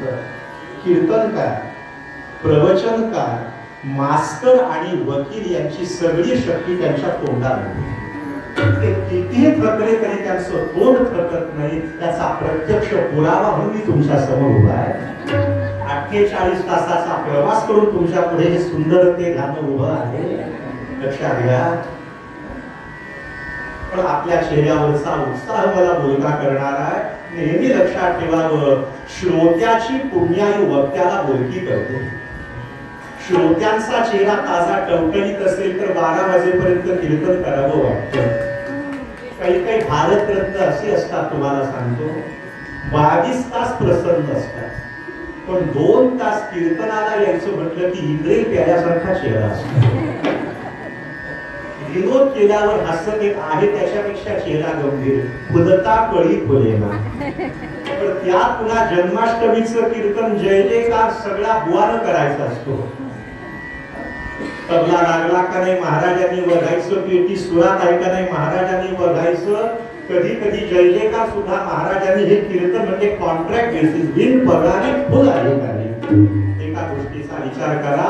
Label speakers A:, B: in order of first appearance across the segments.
A: संत, कीर्तनकार, प्रवचनकार, मास्तर आणि वकील यांची सगळी शक्ती त्यांच्या तोंडात. ते कितीही थकले तरी त्यांचं तोंड थकत नाही, त्याचा प्रत्यक्ष पुरावा म्हणून मी तुमच्या समोर उभा आहे. 48 तासाचा प्रवास करून तुमच्या पुढे हे सुंदर ते गाणं उभं आहे, लक्षात घ्या. पण आपल्या चेहऱ्यावरचा उत्साह मला बोलका करणार आहे. नेहमी लक्षात ठेवावं, श्रोत्याची पुण्यायू वक्त्याला बोलकी करते. श्रोत्यांचा चेहरा ताजा टवटवीत असेल तर 12 वाजेपर्यंत कीर्तन करावं वाटतं. काही काही भारतरत्न असे असतात, तुम्हाला सांगतो, 22 तास प्रसन्न असतात, पण 2 तास कीर्तनाला यायचं म्हटलं की इंद्रिय प्याल्यासारखा चेहरा असतो. विनोद केल्यावर हसत एक आहे, त्याच्यापेक्षा चेहरा गंभीर, खुदता कळी खोलेना. तर त्या पुन्हा जन्माष्टमीचं कीर्तन जय जयकार सगळ्या बुवानं करायचा असतो. तबला लागला का नाही महाराजांनी बघायचं, पेटी सुरात आहे का नाही महाराजांनी बघायचं. कधी कधी जय जयकार सुद्धा महाराजांनी हे कीर्तन म्हणजे कॉन्ट्रॅक्ट बेसिस, बिन पगारी फुल आहे का नाही. एका गोष्टीचा विचार करा,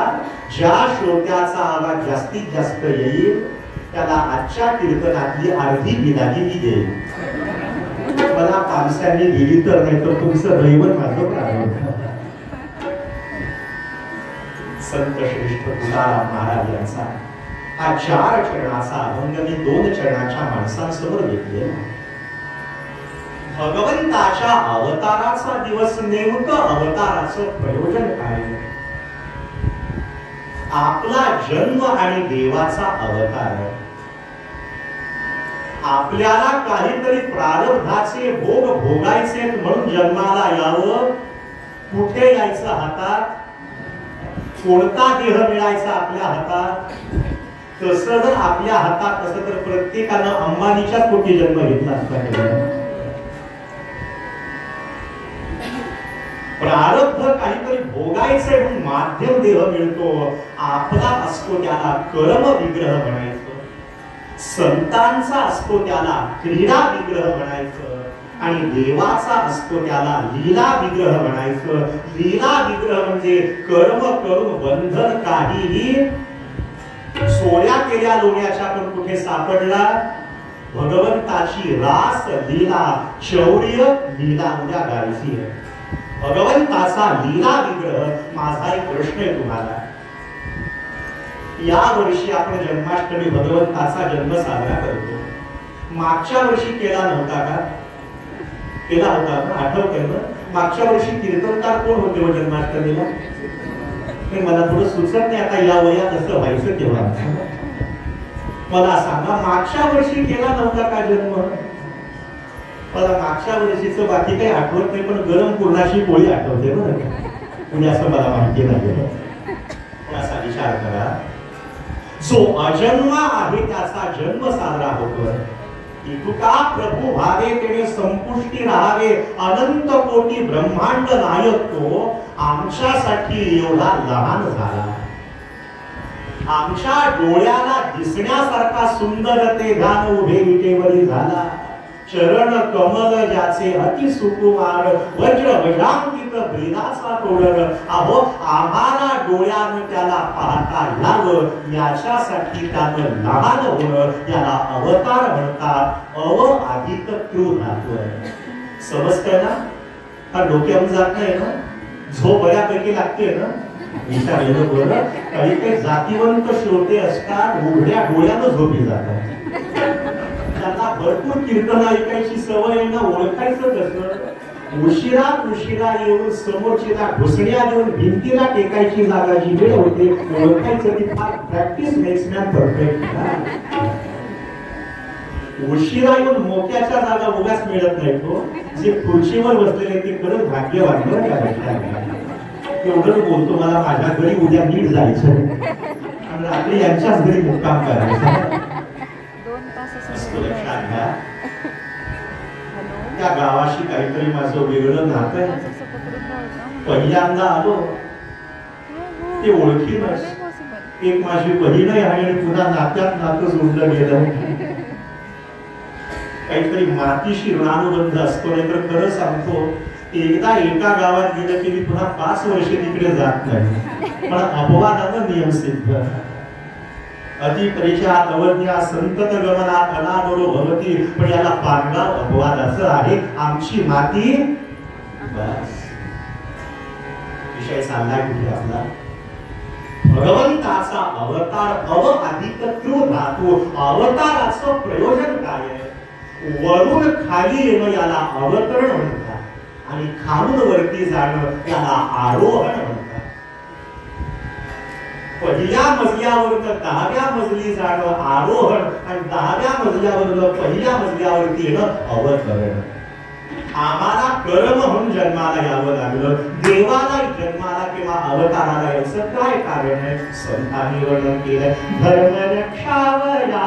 A: ज्या श्रोत्याचा आवाज जास्तीत जास्त येईल त्याला आजच्या कीर्तनातली अर्धी बिदागी मी देईल. मला पावसाने दिली तर, नाही तर तुमचं दैवत माझं प्रारंभ. संत श्रेष्ठ तुकाराम महाराज यांचा हा 4 चरणाचा अभंग मी 2 चरणाच्या माणसांसमोर घेतले. भगवंताच्या अवताराचा दिवस, नेमकं अवताराचं प्रयोजन काय? आपला जन्म आणि देवाचा अवतार. आपल्याला काहीतरी प्रारब्धाचे भोग भोगायचे म्हणून जन्माला यावं. कुठे यायचं हातात, कोणता देह मिळायचा आपल्या हातात. तसं जर आपल्या हातात असं तर प्रत्येकानं अंबानीच्याच पोटी जन्म घेतला असता. प्रारब्ध काहीतरी भोगायचंय म्हणून माध्यम देह मिळतो. आपला असतो त्याला कर्म विग्रह म्हणायचं, संतांचा असतो त्याला क्रीडा विग्रह म्हणायचं, आणि देवाचा असतो त्याला लीला विग्रह म्हणायचं. लीला विग्रह म्हणजे कर्म करून बंधन काहीही सोळ्या केल्या लोण्याच्या पण कुठे सापडला. भगवंताची रास लीला, शौर्य लीला उद्या गायची आहे. भगवंताचा लीला विग्रह. माझा एक प्रश्न आहे तुम्हाला, या वर्षी आपण जन्माष्टमी भगवंताचा जन्म साजरा करतो. मागच्या वर्षी केला नव्हता का? केला होता ना, आठवतंय ना? मागच्या वर्षी कीर्तनकार कोण होते जन्माष्टमीला? मला थोडं सुचत नाही आता, या वयात असं व्हायचं तेव्हा. मला सांगा, मागच्या वर्षी केला नव्हता का जन्म? मला मागच्या वर्षीचं बाकी काही आठवत नाही, पण गरम पूर्णाची पोळी आठवते बरं, म्हणजे असं मला माहिती नाही. असा विचार करा, जो अजन्मा आहे त्याचा जन्म साजरा होतो. तुका प्रभू भावे तेने संपुष्टी राहावे, अनंत कोटी ब्रह्मांड नायक तो आमच्यासाठी एवढा लहान झाला. आमच्या डोळ्याला दिसण्यासारखा सुंदर ते ध्यान उभे विटेवरी झाला. चरण कमल ज्याचे अति सुकुमार, वज्र वज्रांकित ब्रीदाचा तोडर. अहो आम्हाला डोळ्यानं त्याला पाहता यावं, याच्यासाठी त्यानं लहान होणं, याला अवतार म्हणतात. अव अधिक क्रू धातू आहे. समजतंय ना? हा डोक्यावर जात नाही ना? झोप बऱ्यापैकी लागते ना? विचारलेलं बरं. काही काही जातीवंत श्रोते असतात, उघड्या डोळ्यानं झोपी जातात. त्यांना भरपूर कीर्तन ऐकायची सवय आहे ना, ओळखायचं कसं? उशिरा येऊन समोरचीला घुसण्या देऊन भिंतीला टेकायची जागा जी वेळ होते, ओळखायचं ती फार प्रॅक्टिस मेक्स मॅन परफेक्ट. उशिरा येऊन मोक्याच्या जागा उगाच मिळत नाही. तो जे खुर्चीवर बसलेले ते खरंच भाग्यवान बरं का. एवढंच बोलतो, मला माझ्या घरी उद्या नीट जायचं आणि रात्री यांच्याच घरी मुक्काम करायचं. लक्षात घ्या, त्या गावाशी काहीतरी माझं वेगळं नातं आहे. पहिल्यांदा आलो ते ओळखीनच, एक माझी बहीण आहे आणि पुन्हा नात्यात नातं जोडलं गेलं. काहीतरी मातीशी ऋणानुबंध असतो. नाही तर खरं सांगतो, एकदा एका गावात गेलं की मी पुन्हा 5 वर्ष तिकडे जात नाही. पण अपवादानं नियम सिद्ध. अति परिचयात अवज्ञा संतत गमनात अनादरो भवती. पण याला पानगाव अपवादाचं आहे. आमची माती बस. विषय चाललाय कुठे आपला? भगवंताचा अवतार अव अधिक कृ धातू. अवताराचं प्रयोजन काय आहे? वरून खाली येणं याला अवतरण म्हणतात आणि खालून वरती जाणं याला आरोहण म्हणतात. पहिल्या मजल्यावरनं 10व्या मजली जाणं आरोहण आणि 10व्या मजल्यावरनं पहिल्या मजल्यावरती येणं अवतरण. आम्हाला कर्म म्हणून जन्माला यावं लागलं. देवाला जन्माला किंवा अवताराला यायचं काय कारण आहे? संतांनी वर्णन केलं. धर्म रक्षावया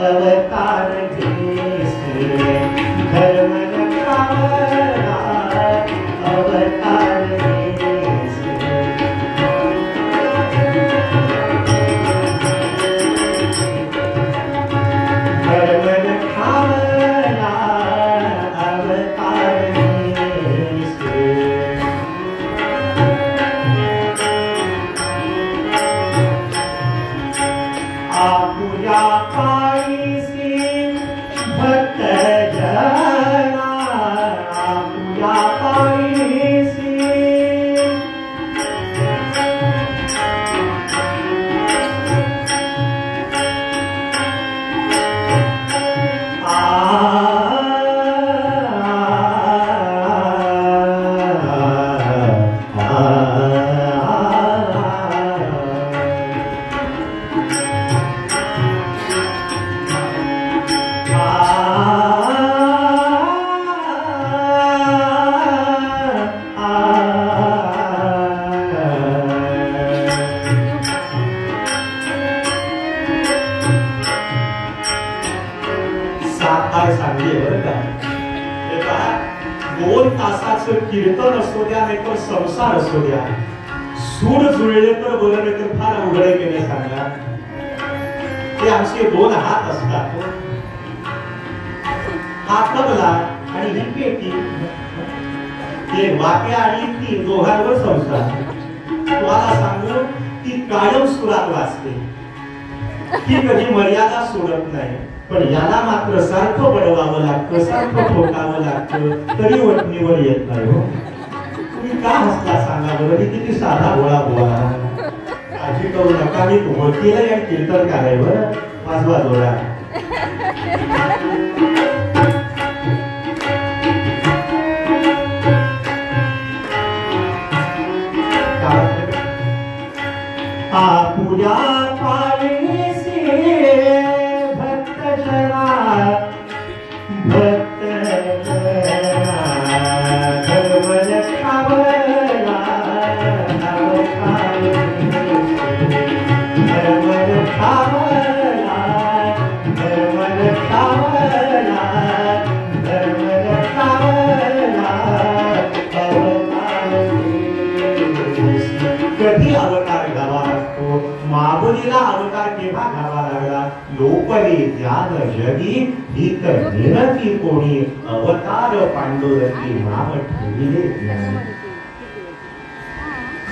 A: अवतार घेसी. धर्म रक्षावया अवतार घेसी. धर्म रक्षावया आपुया पायसी भक्त जना. आपुया पायसी कीर्तन असो द्या नाही तर संसार असो द्या. सूड जुळले तर बरं नाही तर फार उघडे केले सांगणार. ते आमचे 2 हात असतात. हा तबला आणि ही पेटी. ते वाक्या आणि ती दोघांवर संसार. तुम्हाला सांगू ती कायम सुरात वाजते. ती कधी मर्यादा सोडत नाही. पण याला मात्र सारखं बडवावं लागतं, सारखं ठोकावं लागतं, तरी वटणीवर येत नाही. हो तुम्ही का हसला सांगा बरं? मी किती साधा भोळा बोला. काळजी करू नका. मी वकील आणि कीर्तन कराय बरं. वाजवा जोडा. आपुया पायसी भक्त जना. भक्त जना धर्म रक्षावया अवतार घेसी. धर्म रक्षावया धर्म रक्षावया धर्म रक्षावया अवतार घेसी. कधी अवतार घ्यावा लागतो? माऊलीला अवतार केव्हा घ्यावा लागला? लोपले ज्ञान जगी भीत निरती कोणी. अवतार पांडुरंगी नाम ठेविले ज्ञानी.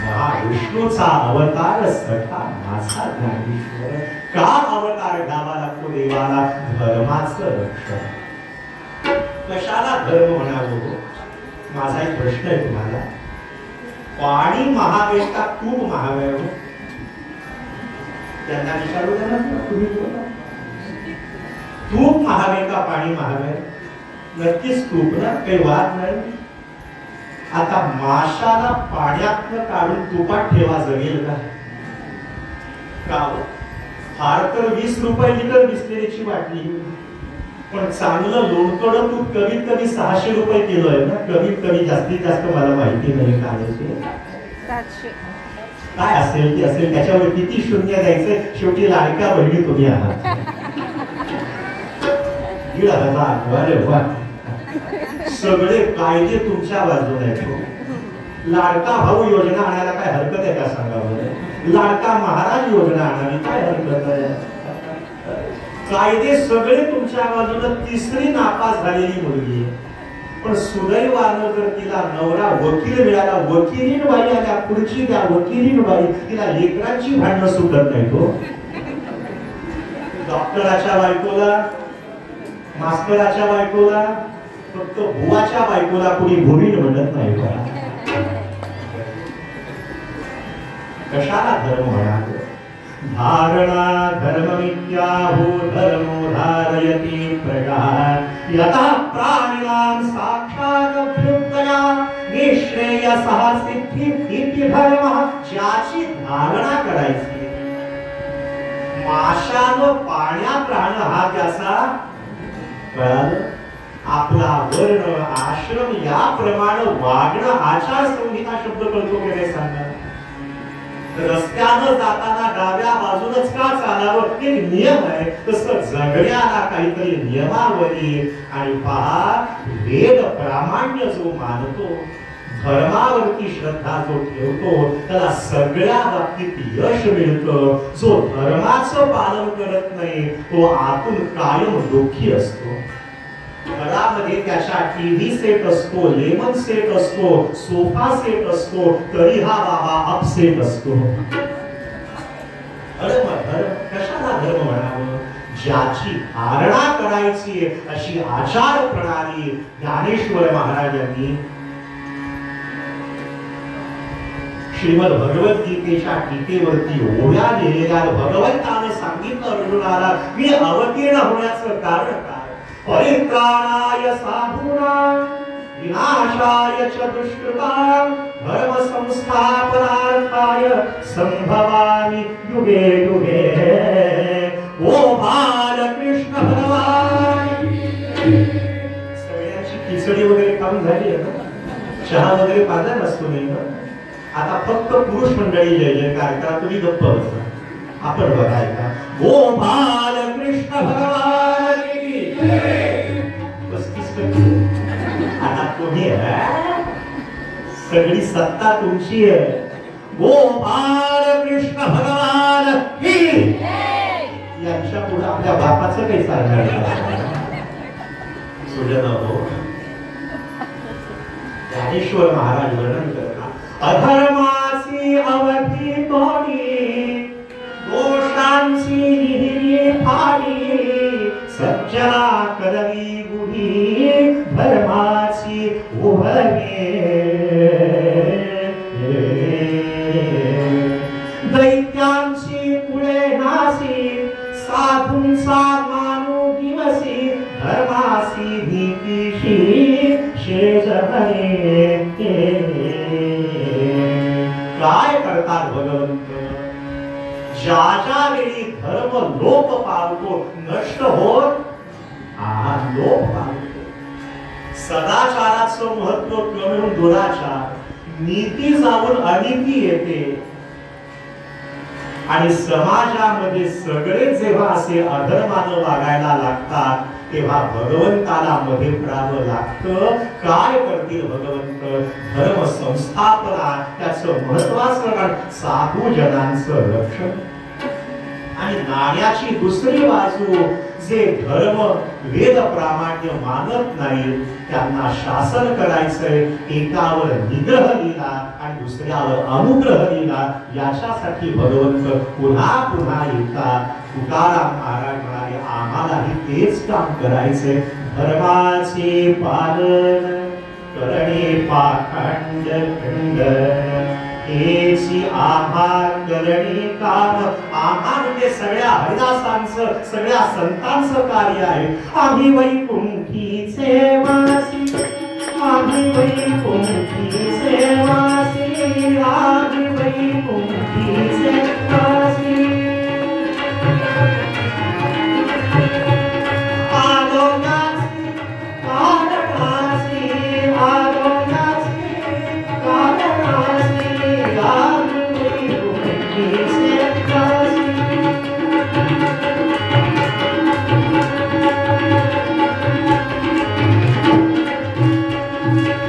A: महाविष्णूचा अवतार सखा माझा ज्ञानेश्वर. का अवतार घ्यावा लागतो देवाला? धर्माचं रक्षण. कशाला धर्म म्हणावं? माझा एक प्रश्न आहे तुम्हाला. पाणी महागे का तूप महागे? त्यांना विचारू द्या ना. तुम्ही बोला. तूप महागे का पाणी महागे? नक्कीच तूप ना. काही वाद नाही. आता माशाला पाण्यातनं काढून तुपात ठेवा जमेल का? फार तर 20 रुपये लिटर बिस्लेरीची बाटली. पण चांगलं लोणकड तूप कमीत कमी 600 रुपये किलो आहे ना. कमीत कमी. जास्तीत जास्त मला माहिती नाही काय काय असेल ते असेल. त्याच्यावर किती शून्य द्यायचे? शेवटी लाडक्या बहिणी तुम्ही आहात. 1,500. सगळे कायदे तुमच्या बाजूने आहेत. लाडका भाऊ योजना आणायला काय हरकत आहे का सांगा बरं? लाडका महाराज योजना आणावी काय हरकत आहे? कायदे सगळे तुमच्या बाजूने. तिसरी नापास झालेली मुलगी पण सुदैवानं जर तिला नवरा वकील मिळाला, वकिलीन बाई आल्या पुढची, त्या वकिलीन बाई तिला लेकरांची भांडणं सुटत नाही तो. डॉक्टराच्या बायकोला, मास्तराच्या बायकोला, फक्त बुवाच्या बायकोला कुणी भूमीन म्हणत नाही का? कशाला धर्म म्हणाल? धारणा धर्ममित्याहो धर्मो धारयति प्रजा यतः प्राणिनां साक्षादभ्युदया निश्रेयसः सिद्धी इति धर्मः. ज्याची धारणा करायची, माशानं पाण्यात राहणं हा त्याचा कळालं. आपला वर्ण आश्रम याप्रमाणे वागणं, आचारसंहिता शब्द कळतो की नाही सांगा? रस्त्यानं जाताना डाव्या बाजूनच का चालावं हे नियम आहे, तसं जगण्याला काहीतरी नियमावली. आणि पहा, वेद प्रामाण्य जो मानतो, धर्मावरती श्रद्धा जो ठेवतो, त्याला सगळ्या बाबतीत यश मिळतं. जो धर्माचं पालन करत नाही तो आतून कायम दुःखी असतो. घरामध्ये त्याच्या टीव्ही सेट असतो, लेमन सेट असतो, सोफा सेट असतो, तरी हा बाबा अपसेट असतो. धर्म कशाला धर्म म्हणावं? ज्याची धारणा करायची अशी आचार प्रणाली ज्ञानेश्वर महाराजांनी श्रीमद भगवद्गीतेच्या टीकेवरती ओव्या लिहिलेल्या भगवंताने सांगितलं अर्जुनाला, मी अवतीर्ण होण्याचं कारण काय? परित्राणाय साधूनां विनाशाय च दुष्कृतां धर्म संस्थापनार्थाय संभवामि युगे युगे. ओ बालकृष्ण भगवान. सगळ्यांची खिचडी वगैरे खाऊन झाली आहे ना? चहा वगैरे पाजा नसतो नाही ना? आता फक्त पुरुष मंडळी जय जयकार करा, तुम्ही गप्प बसा. आपण बघायचा ओ बालकृष्ण भगवान की जय. 35% आता तुम्ही सगळी सत्ता तुमची आहे. ओ बालकृष्ण भगवान की जय. यांच्या पुढे आपल्या बापाचं काही सांगणार सुजन हो. ज्ञानेश्वर महाराज वर्णन करतात, अधर्मासी अवधी तोडी दोषांची निहिरी फाडी सज्जना करवी गुढी धर्माची उभगे. दैत्यांची पुढे नासी साधूंचा मानू दिवसी धर्मासी भीतीशी शेज भरे. काय करतात भगवंत? ज्या वेळी धर्म लोप पावतो, नष्ट होत लोप पावतो. सदाचाराचं महत्व कमी होऊन दुराचार, नीती जाऊन अनीती येते. आणि समाजामध्ये सगळे जेव्हा असे अधर्मानं वागायला लागतात तेव्हा भगवंताला मध्ये पडावं लागतं. काय करतील भगवंत? धर्म संस्थापना, त्याचं महत्वाचं कारण साधू जनांचं रक्षण. आणि नाण्याची दुसरी बाजू, जे धर्म वेद प्रामाण्य मानत नाही त्यांना शासन करायचंय. एकावर निग्रह लिहिला आणि दुसऱ्यावर अनुग्रह लिहिला. याच्यासाठी भगवंत पुन्हा पुन्हा येतात. तुकाराम महाराज म्हणाले, आम्हालाही तेच काम करायचंय. धर्माचे पालन करणे पाखंड खंड हेची आम्हा करणे काम. आम्हा म्हणजे सगळ्या हरिदासांचं, सगळ्या संतांचं कार्य आहे. आम्ही वैकुंठीचे वासी, आम्ही वैकुंठीचे वासी, आम्ही वैकुंठीचे वासी. आलोकासी कारणासी, आलोकासी कारणासी, आम्ही वैकुंठीचे वासी.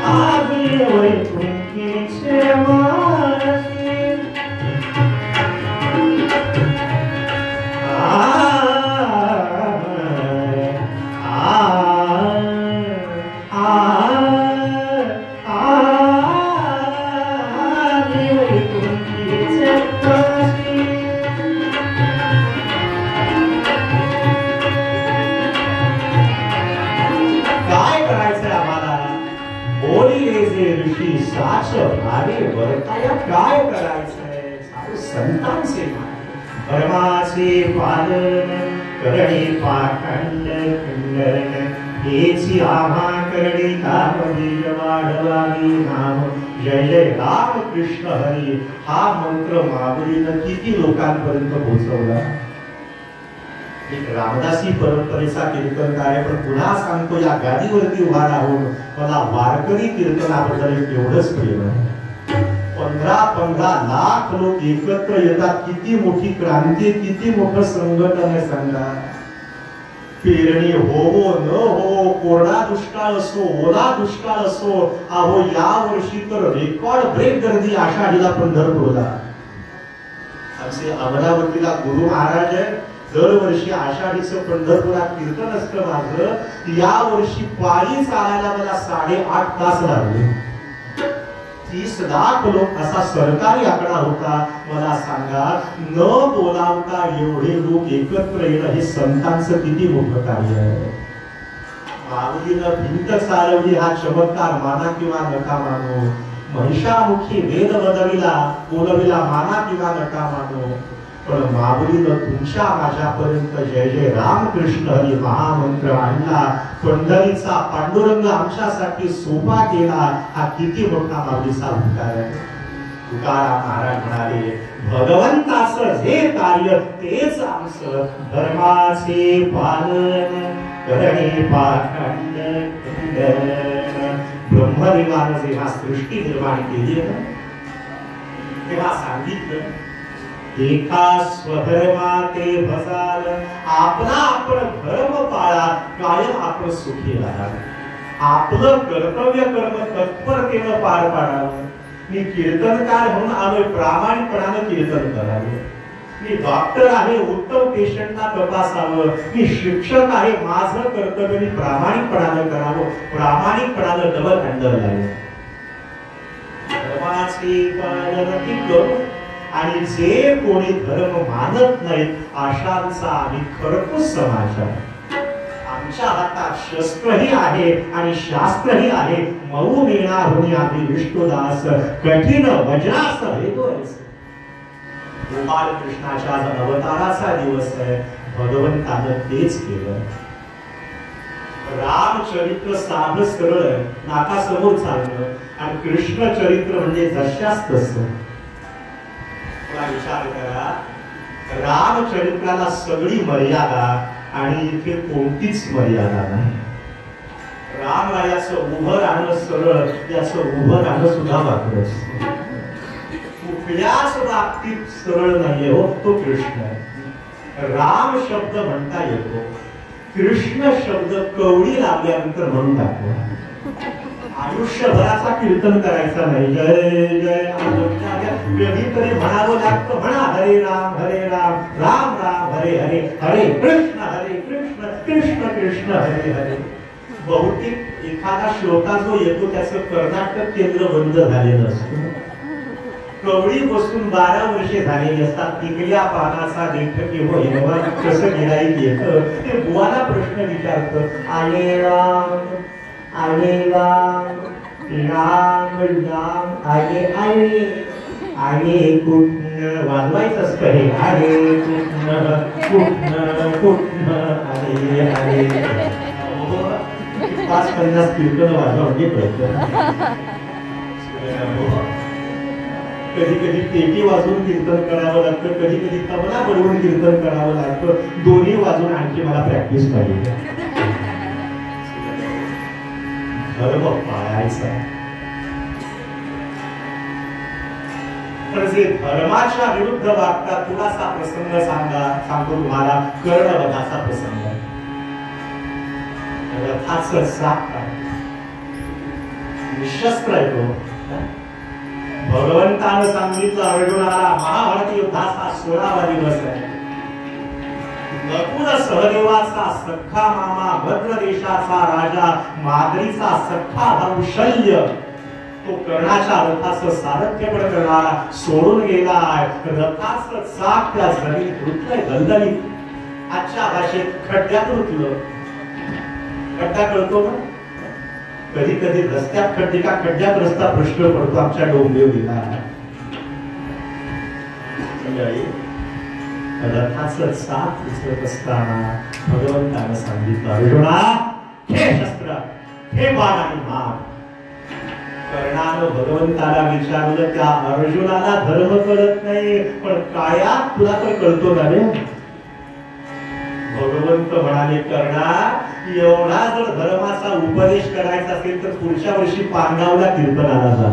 A: आम्ही वैकुंठीचे भावे वर्ताया काय करायचंय साधू संतांचे धर्माचे पालन करणे पाखंड खंडन हेची आम्हा करणे काम बीज वाढवावी नाम जय जय राम कृष्ण हरी हा मंत्र माऊलीनं किती लोकांपर्यंत पोहोचवला. एक रामदासी परंपरेचा कीर्तनकार आहे, पण पुन्हा सांगतो या गादीवरती उभा राहून मला वारकरी कीर्तनाबद्दल एवढंच प्रेम आहे. 15 लाख लोक एकत्र येतात, किती मोठी क्रांती, किती मोठं संघटन आहे सांगा. पेरणी हो न हो, कोरडा दुष्काळ असो ओला दुष्काळ असो, अहो या वर्षी तर रेकॉर्ड ब्रेक गर्दी आषाढीला पंढरपूरला. आमचे अमरावतीला गुरु महाराज आहे, दरवर्षी आषाढीचं पंढरपुरात कीर्तन असतं माझं. या वर्षी पायी चालायला मला 8.5 तास लागले. 30 लाख लोक असा सरकारी आकडा होता. मला सांगा, न बोलावता एवढे लोक एकत्र येणं हे संतांचं किती मोठं कार्य आहे. माऊलीनं भिंत चालवली हा चमत्कार माना किंवा नका मानो, महिषामुखी वेद बोलविला माना किंवा नका मानो, पण माऊलीनं तुमच्या माझ्यापर्यंत जय जय रामकृष्ण हरी महामंत्र आणला. पंढरीचा पांडुरंग आमच्यासाठी सोपा केला. हा किती मोठा माऊलीचा उपकार आहे. तुकाराम महाराज म्हणाले, भगवंताचं जे कार्य तेच आमचं, धर्माचे पालन करणे पाखंड खंडन. ब्रह्मदेवानं जेव्हा सृष्टी निर्माण केली तेव्हा सांगितलं, एका स्वधर्माते भसाल, आपला आपण धर्म पाळा, कायम आपण सुखी राहाल. आपलं कर्तव्य कर्म तत्परतेनं पार पाडावं. मी कीर्तनकार म्हणून आलोय, प्रामाणिकपणानं कीर्तन करावं. मी डॉक्टर आहे, उत्तम पेशंटना तपासावं. मी शिक्षक आहे, माझं कर्तव्य मी प्रामाणिकपणानं करावं. प्रामाणिकपणानं डबल हँडल लावलं. धर्माचे पालन करू, आणि जे कोणी धर्म मानत नाहीत अशांचा आम्ही खरपूस समाज आहे. आमच्या हातात शस्त्रही आहे आणि शास्त्रही आहे. मऊ मीणा होणे आम्ही विष्णुदास, कठीण वज्रास भेदोयच. गोपाल कृष्णाच्या अवताराचा दिवस आहे. भगवंतानं तेच केलं. रामचरित्र साधं सरळ नाकासमोर चाललं, आणि कृष्ण चरित्र म्हणजे जशास तसं. विचार करा, रामचरित्राला सगळी मर्यादा आणि इथे कोणतीच मर्यादा नाही. रामरायाचं उभं राहणं सरळ, त्याचं उभं राहणं सुद्धा वाकडं असतं. कुठल्याच बाबतीत सरळ नाहीये हो, तो कृष्ण आहे. राम शब्द म्हणता येतो, कृष्ण शब्द कवडी लागल्यानंतर म्हणून टाकतो. आयुष्यभराचा कीर्तन करायचा नाही. जय जय कधीतरी म्हणावं लागतं, म्हणा हरे राम राम राम हरे हरे, हरे कृष्ण कृष्ण कृष्ण हरे हरे. बहुतेक एखादा श्रोता जो येतो त्याचं कर्नाटक केंद्र बंद झालेलं असतं. कवडी बसून 12 वर्षे झालेली असतात. पिकल्या पानाचा लेखक हो हेवा कसं गिराईक येतं, ते बुवाला प्रश्न विचारतं, आले राम राम राम आले आले आले कुठनं वाजवायचं असतं हे. आले कुठनं आले आले. 5-50 कीर्तन वाजवा म्हणजे कळतं. कधी कधी पेटी वाजवून कीर्तन करावं लागतं, कधी कधी तबला बडवून कीर्तन करावं लागतं. दोन्ही वाजून आणखी मला प्रॅक्टिस पाहिजे. धर्म पाळायचा, पण जे धर्माच्या विरुद्ध वागतात, थोडासा प्रसंग सांगतो तुम्हाला. कर्णवधाचा प्रसंग. रथाचं चाक निशस्त्र आहे तो. भगवंतानं सांगितलं अर्जुनाला, महाभारत युद्धाचा 16वा दिवस आहे. नकुल सहदेवाचा सख्खा मामा, भद्र देशाचा राजा, माद्रीचा सख्खा भाऊ शल्य, तो कर्णाच्या रथाचं सारथ्यपण करणारा सोडून गेलाय. रथाचं चाक त्या जमीन रुतलंय, दलदलीत. आजच्या भाषेत खड्ड्यात रुतलं. खड्डा कळतो ना, कधी कधी रस्त्यात खड्डे का खड्ड्यात रस्ता प्रश्न पडतो आमच्या डोंबिवलीला. रथाचं चाक उचलत असताना भगवंतानं सांगितलं, अर्जुना हे शस्त्र, हे बाण आणि माग. कर्णानं भगवंताला विचारलं, त्या अर्जुनाला धर्म कळत नाही, पण काया तुला तर कळतो ना रे. भगवंत म्हणाले, कर्णा एवढा जर धर्माचा उपदेश करायचा असेल तर पुढच्या वर्षी पांगावला कीर्तनाला जा.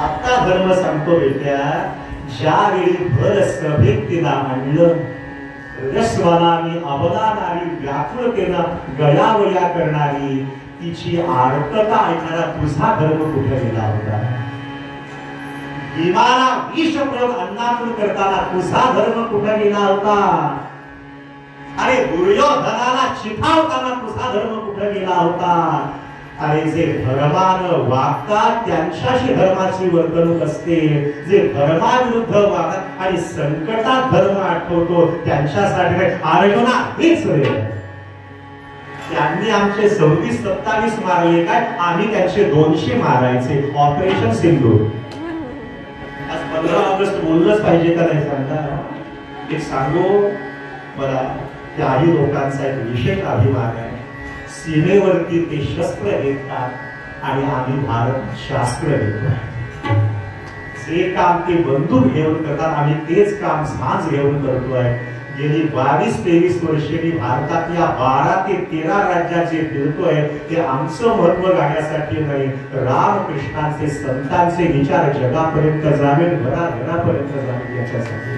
A: आता धर्म सांगतो बेट्या, ज्यावेळी भर सभेत तिला आणलं, रसवानानी अबलानारी व्याकुळतेनं गळावल्या करणारी तिची आर्तता ऐकणारा तुझा धर्म कुठे गेला होता. भीमाला विष प्रयोग अन्नातून करताना तुझा धर्म कुठे गेला होता. अरे दुर्योधनाला चिथावताना तुझा धर्म कुठे गेला होता. अरे जे धर्मानं वागतात त्यांच्याशी धर्माची वर्तणूक असते, जे धर्माविरुद्ध वागतात आणि संकटात धर्म आठवतो त्यांच्यासाठी अर्जुना हेच रे. त्यांनी आमचे 26-27 मारले काय, आम्ही त्यांचे 200 मारायचे. ऑपरेशन सिंधू. आज 15 ऑगस्ट बोललंच पाहिजे का नाही सांगा. एक सांगू मला, त्याही लोकांचा एक विशेष अभिमान आहे. सीमेवरती ते शस्त्र घेतात आणि आम्ही भारत शास्त्र घेतोय. जे काम ते बंदूक घेऊन करतात, आम्ही तेच काम झांज घेऊन करतोय. गेली 22-23 वर्षे मी भारतातल्या 12 ते 13 राज्यात जे फिरतोय ते आमचं महत्व गाण्यासाठी नाही, रामकृष्णांचे संतांचे विचार जगापर्यंत जावेल, घराघरापर्यंत जावेल याच्यासाठी.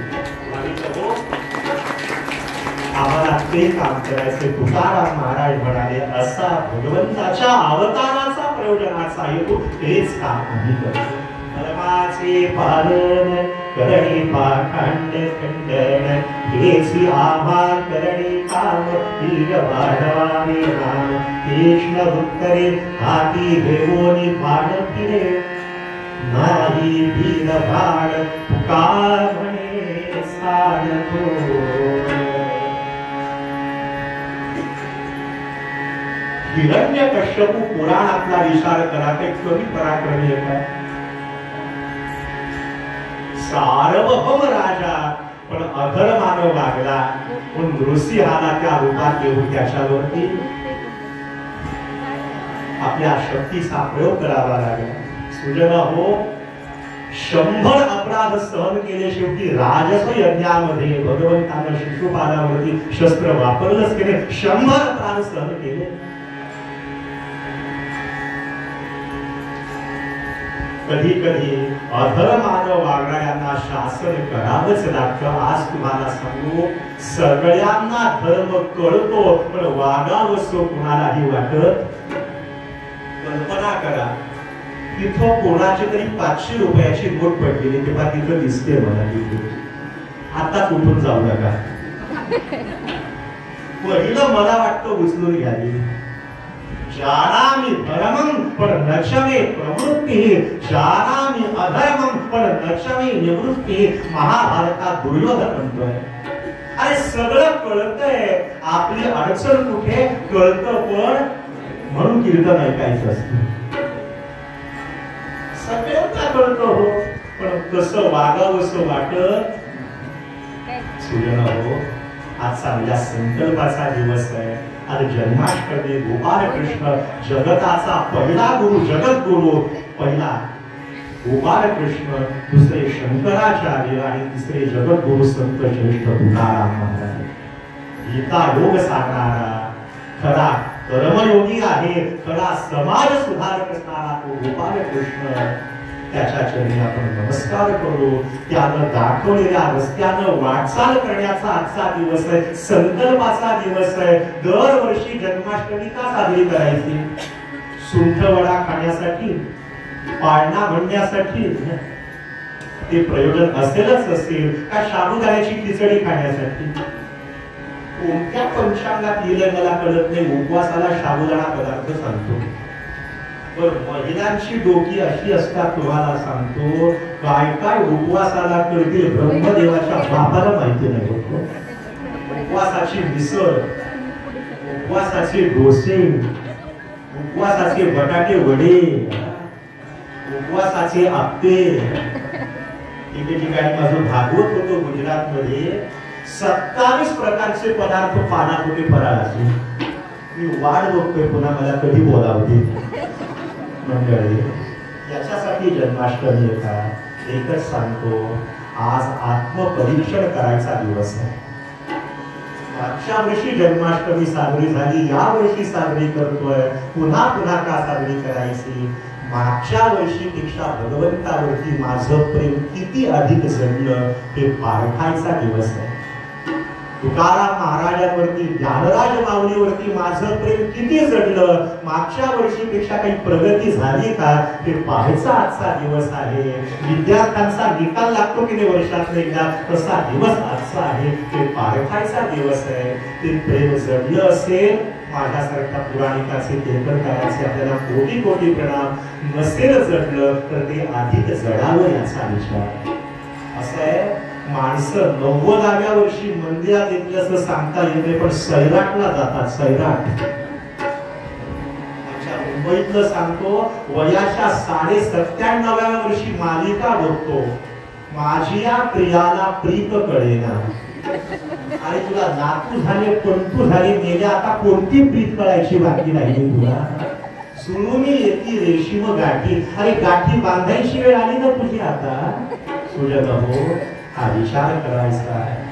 A: आम्हाला ते काम करायचे. तुकाराम महाराज म्हणाले, असा भगवंताच्या अवताराचा प्रयोजनाचा हेतू तेच काम आम्ही करतो. धर्माचे पालन करणे पाखंड खंडन, हेची आभा करणे काम वीर वाढवावे राम. कृष्ण उत्तरे हाती घेऊन बाण फिरे, नाही वीर बाण पुकार म्हणे साधतो. हिरण्यकश्यपू पुराणातला विचार करा, काही कमी पराक्रमी आहे. सार्वभौम राजा पण अधर्मानं वागला, पण नृसिंहाला त्या रूपात येऊन त्याच्यावरती आपल्या शक्तीचा प्रयोग करावा लागला. सुजना हो, 100 अपराध सहन केले. शेवटी राजस यज्ञामध्ये भगवंतानं शिशुपालावरती शस्त्र वापरलंच केले. 100 अपराध सहन केले. कधी कधी अधर्मानं वागणाऱ्यांना शासन करावंच लागतं. आज तुम्हाला सांगू, सगळ्यांना धर्म कळतो पण वागावंसो कुणालाही वाटत. कल्पना करा, तिथं कोणाची तरी 500 रुपयाची नोट पडलेली, तेव्हा तिथं दिसते मला तिथे. आता कुठून जाऊ नका. पहिलं मला वाटतं उचलून घ्यावी. जानामि धर्मं पण नक्षमे प्रवृत्ती, जानामि अधर्मं पण नक्षमे निवृत्ती. महाभारतात दुर्योधन म्हणतोय, अरे सगळं कळतंय, आपली अडचण कुठे कळतं, पण म्हणून कीर्तन ऐकायचं असतं. सगळ्यांना कळतं हो, पण कसं वागावंसं वाटत. सुजना हो, आज चांगल्या संकल्पाचा दिवस आहे. आज जन्माष्टमी. गोपाल कृष्ण जगताचा पहिला गुरु, जगद्गुरु पहिला गोपाल कृष्ण, दुसरे शंकराचार्य आणि तिसरे जगद्गुरु संत श्रेष्ठ तुकाराम महाराज. गीता योग सांगणारा खरा कर्मयोगी आहे, खरा समाज सुधारक असणारा तो गोपाल कृष्ण. त्याच्या चरणी आपण नमस्कार करू. त्यानं दाखवलेल्या रस्त्यानं वाटचाल करण्याचा आजचा दिवस आहे, संकल्पाचा दिवस आहे. दरवर्षी जन्माष्टमी का साजरी करायची? सुंठवडा खाण्यासाठी, पाळणा म्हणण्यासाठी? ते प्रयोजन असेलच असेल का साबुदाण्याची खिचडी खाण्यासाठी? कोणत्या पंचांगात लिहिलंय मला कळत नाही. उपवासाला साबुदाणा पदार्थ सांगतो, पण महिलांची डोकी अशी असतात, तुम्हाला सांगतो, काय काय उपवासाला करतील ब्रह्मदेवाच्या बापाला माहिती नाही होतो. उपवासाची मिसळ, उपवासाचे डोसे, उपवासाचे बटाटे वडे, उपवासाचे आप्पे. एके ठिकाणी माझं भागवत होतो गुजरात मध्ये 27 प्रकारचे पदार्थ पानात होते फराळाचे. मी वाट बघतोय पुन्हा मला कधी बोलावते. मंडळी, याच्यासाठी जन्माष्टमी येतात. एकच सांगतो, आज आत्मपरीक्षण करायचा दिवस आहे. मागच्या वर्षी जन्माष्टमी साजरी झाली, या वर्षी साजरी करतोय, पुन्हा पुन्हा का साजरी करायची? मागच्या वर्षीपेक्षा भगवंतावरती माझं प्रेम किती अधिक जडलं हे पारखायचा दिवस आहे. तुकाराम महाराजांवरती, ज्ञानराज माऊलीवरती माझं प्रेम किती जडलं, मागच्या वर्षीपेक्षा काही प्रगती झाली का हे पाहायचा आजचा दिवस आहे. विद्यार्थ्यांचा निकाल लागतो की नाही वर्षात एकदा, तसा दिवस आजचा आहे. ते पारखायचा दिवस आहे. ते प्रेम जडलं असेल, माझ्यासारख्या पुराणिकाचे कीर्तनकाराचे आपल्याला कोटी कोटी प्रणाम. नसेल जडलं तर ते अधिक जडावं याचा विचार. असं आहे, माणसं 90व्या वर्षी मंदिरात येतली असं सांगता येते, पण सैराटला जातात. सैराट मुंबईतलं सांगतो, वयाच्या 97व्या वर्षी मालिका बघतो, माझी या प्रियाला प्रीत कळेना. आणि तुला नातू झाले, पंतू झाले, मेल्या, आता कोणती प्रीत कळायची बाकी राहिली तुला? सुळूनी येती रेशीम गाठी. अरे गाठी बांधायची वेळ आली ना तुझी आता. सुजन हो, हा विचार करायचा आहे.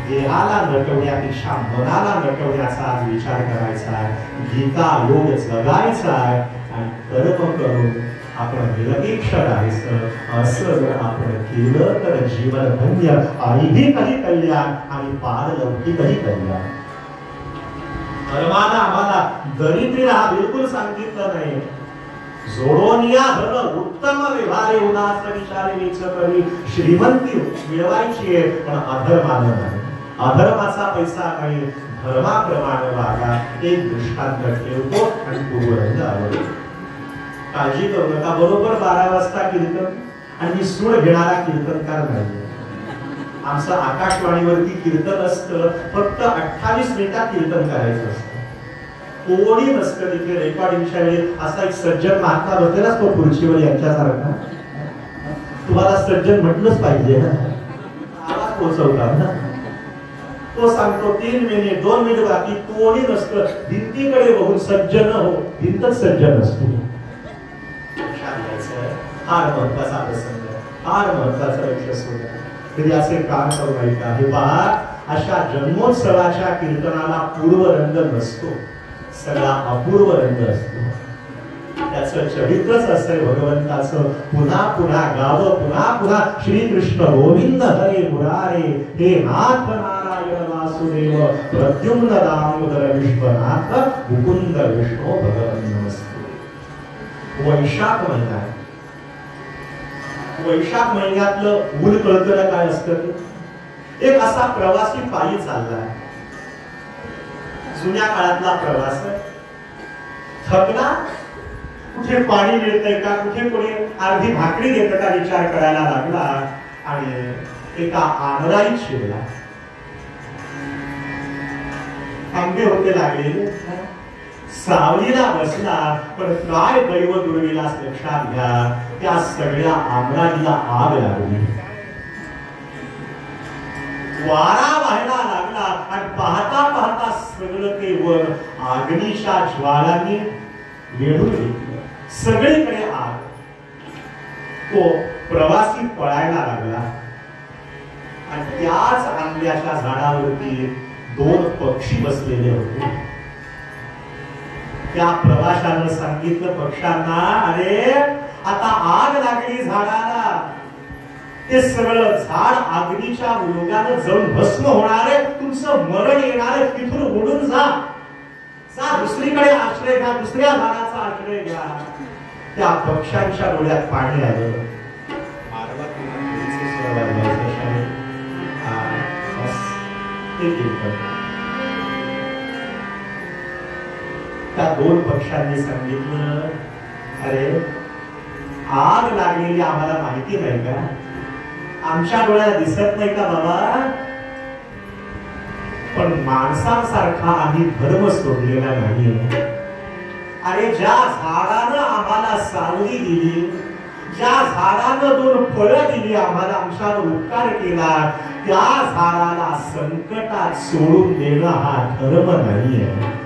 A: देहाला नटवण्यापेक्षा मनाला नटवण्याचा आज विचार करायचा आहे. गीता योग जगायचा आहे आणि कर्म करून आपण निरपेक्ष राहायचं. असं जर आपण केलं तर जीवन धन्य, आईही कधी कल्याण आणि पारलौकिकही कल्याण. धर्माला आम्हाला दरिद्री हा बिलकुल सांगितलं नाही. जोडोनिया धन उत्तम व्यवहारे उदास विचारे विच करी. श्रीमंती मिळवायची आहे पण अधर्मानं नाही. अधर्माचा पैसा नाही, धर्माप्रमाणे वागा. एक दृष्टांत ठेवतो आणि पूर्वरंग आवडतो. काळजी करू नका, बरोबर 12 वाजता कीर्तन. आणि मी सूड घेणारा कीर्तनकार नाही. आमचं आकाशवाणीवरती कीर्तन असतं, फक्त 28 मिनिटात कीर्तन करायचं असतं. कोणी नसतं तिथे रेकॉर्डिंगच्या वेळी. असा एक सज्जन महात्मा बसलेलाच तो खुर्चीवर यांच्यासारखा. तुम्हाला सज्जन म्हटलंच पाहिजे ना, आवाज पोहोचवता ना. तो सांगतो 3 मिनिट 2 मिनिट बाकी, कोणी नसतं. भिंतीकडे बघून सज्जन हो, भिंतच सज्जन असतो. फार महत्वाचा प्रसंग, फार महत्वाचा लक्ष सोडा. तरी असे काम करू नये का? हे पहा, अशा जन्मोत्सवाच्या कीर्तनाला पूर्वरंग नसतो, सगळा अपूर्व रंग असतो. त्याचं चरित्रच असं भगवंताचं. पुन्हा पुन्हा गावं, पुन्हा पुन्हा श्रीकृष्ण गोविंद हरे मुरारे, हे नाथ नारायण वासुदेव, प्रद्युम्न दामोदर विश्वनाथ, मुकुंद विष्णू भगवन् नमस्ते. वैशाख महिना आहे. वैशाख महिन्यातलं ऊन कळतं काय असतं? एक असा प्रवासी पायी चाललाय. जुन्या काळातला प्रवास, थकला, कुठे पाणी मिळतंय का, कुठे कोणी अर्धी भाकरी देतं का विचार करायला लागला आणि एका आमराईत शिरला. आंबे होते लागले, सावलीला बसला, पण काय दैव दुर्विलास लक्षात घ्या, त्या सगळ्या आमराईला आग लागली. वारा व्हायला लागला आणि पाहता पाहता सगळं ते वर अग्नीच्या ज्वाळांनी वेढून घेतलं. सगळीकडे आग. तो प्रवासी पळायला लागला आणि त्याच आंब्याच्या झाडावरती 2 पक्षी बसलेले होते. त्या प्रवाशानं सांगितलं पक्ष्यांना, अरे आता आग लागली झाडाला, ते सगळं झाड अग्नीच्या योगानं जळून भस्म होणार आहे, तुमचं मरण येणार आहे, तिथून उडून जा, दुसरीकडे आश्रय घ्या, दुसऱ्या झाडाचा आश्रय घ्या. त्या पक्ष्यांच्या डोळ्यात पाणी आलं. त्या 2 पक्ष्यांनी सांगितलं, अरे आग लागलेली आम्हाला माहिती नाही का? आमच्या डोळ्याला दिसत नाही का बाबा? पण माणसांसारखा आम्ही धर्म सोडलेला नाही. अरे ज्या झाडानं आम्हाला सावली दिली, ज्या झाडानं 2 फळं दिली, आम्हाला आमच्यावर उपकार केला, त्या झाडाला संकटात सोडून देणं हा धर्म नाही है।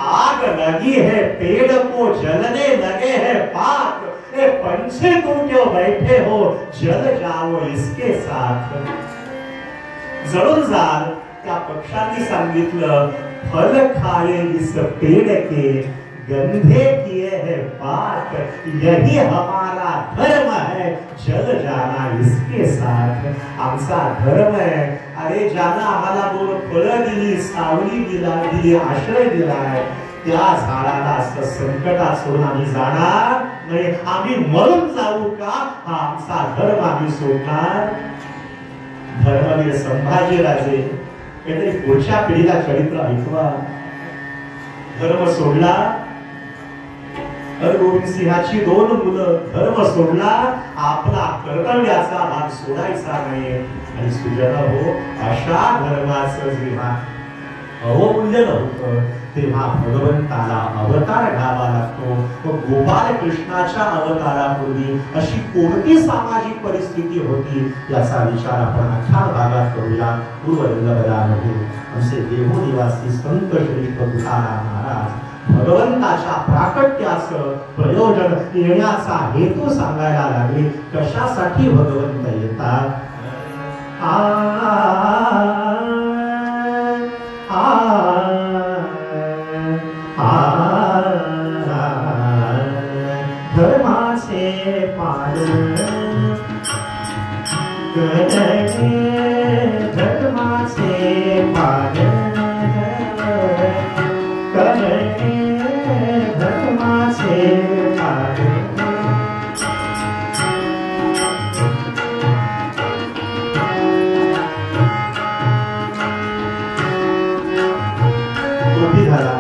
A: आग लगी है पेड़ को जलने लगे है पात, ए पंछी तुम क्यों बैठे हो, जल जाओ इसके साथ। जळून जाल त्या पक्षांनी सांगितलं, फल खाए इस पेड़ के, गंधे किए है पात, यही हमारा धर्म है, जल जाना इसके साथ। आमचा धर्म है। अरे ज्यानं आम्हाला 2 फळं दिली, सावली दिली, आश्रय दिलाय, त्या झाडाला असं संकटात सोडून आम्ही जाणार नाही, आम्ही मरून जाऊ का, हा आमचा धर्म आम्ही सोडणार। धर्मवीर संभाजीराजे काहीतरी पुढच्या पिढीला चरित्र ऐकवा। धर्म सोडला, हरगोविंद सिंहाची 2 मुलं, धर्म सोडला, आपला कर्तव्याचा भाग सोडायचा नाही। आणि सुजन हो, अशा धर्माचं जेव्हा अवमूल्य नव्हतं तेव्हा भगवंताला अवतार घ्यावा लागतो। व गोपाल कृष्णाच्या अवतारापूर्वी अशी कोणती सामाजिक परिस्थिती होती याचा विचार आपण अख्या भागात करूया। पूर्वलिंगबदामध्ये आमचे देहू निवासी संत श्री तुकाराम महाराज भगवंताच्या प्राकट्याचं प्रयोजन येण्याचा हेतू सांगायला लागले। कशासाठी भगवंत येतात? धर्माचे पालन करणे, धर्माचे पालन करणे, धर्माचे पालन। गोपी झाला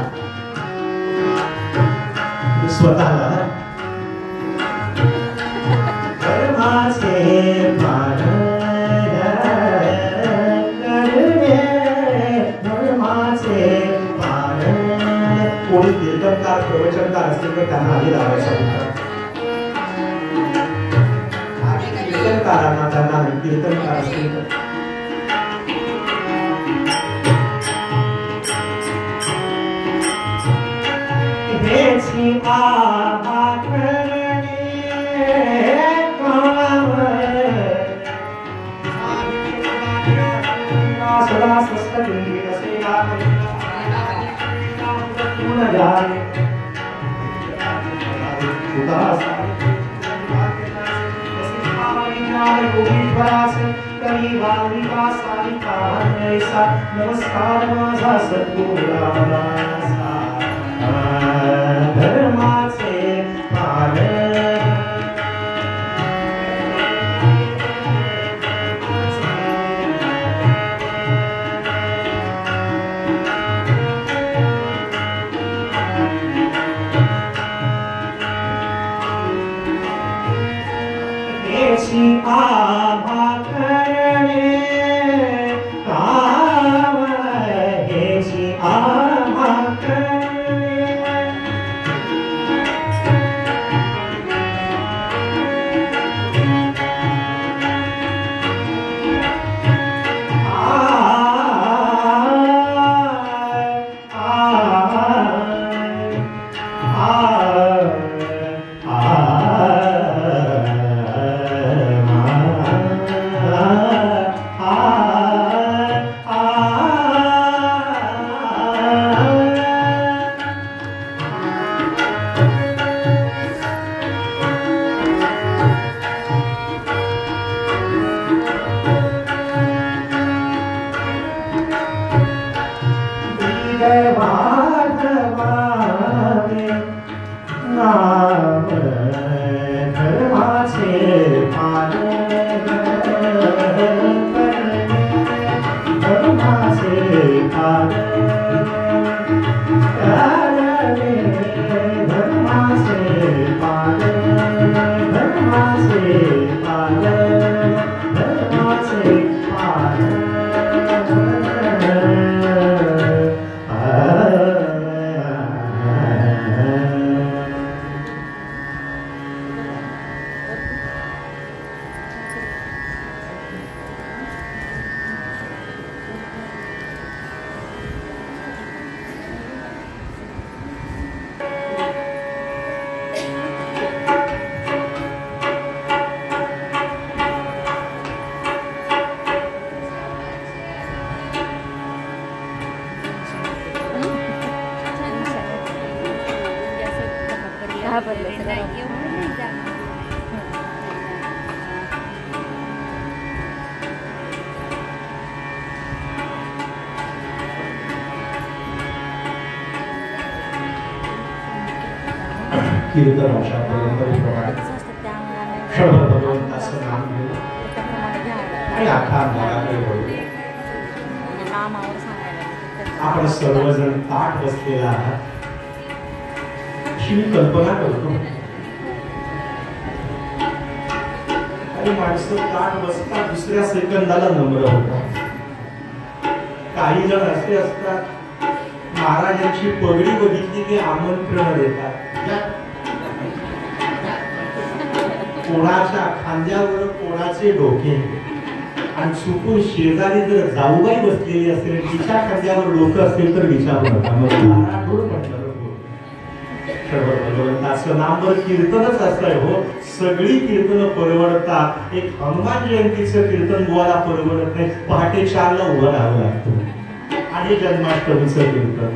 A: स्वतःला धर्माचे पालन करणे, धर्माचे पालन। कोणी कीर्तनकार प्रवचनकार असतील तर त्यांना आधी लावायचा होता। कीर्तनकारांना त्यांना कीर्तनकार असतील तर हेची आभा करणे काम, सदा सस्तलिंगी रसेला पूर्ण जाने नमस्कार माझा सद्गुरूला, धर्माचे पालन हेची आभा करणे काम, हेची आभा कीर्तन अंशापर्यंत क्षणभर भगवंताचं नाम घेऊ आणि आखा अंधाराकडे वळू. आपण सर्वजण ताट बसलेला आहात अशी मी कल्पना करतो. आणि माणसं ताट बसतात दुसऱ्या सेकंदाला नम्र होतात. काही जण असे असतात महाराजांची पगडी बघितली की आमंत्रण देतात. कोणाच्या खांद्यावर कोणाचे डोके आणि चुकून शेजारी जर जाऊबाई बसलेली असेल तिच्या खांद्यावर डोकं असेल तर विचारू नका. भगवंताचं नामवर कीर्तनच असं आहे हो. सगळी कीर्तन परवडतात. एक हनुमान जयंतीचं कीर्तन गोवाला परवडत नाही. पहाटे 4ला उभं राहावं लागतं. आणि जन्माष्टमीचं कीर्तन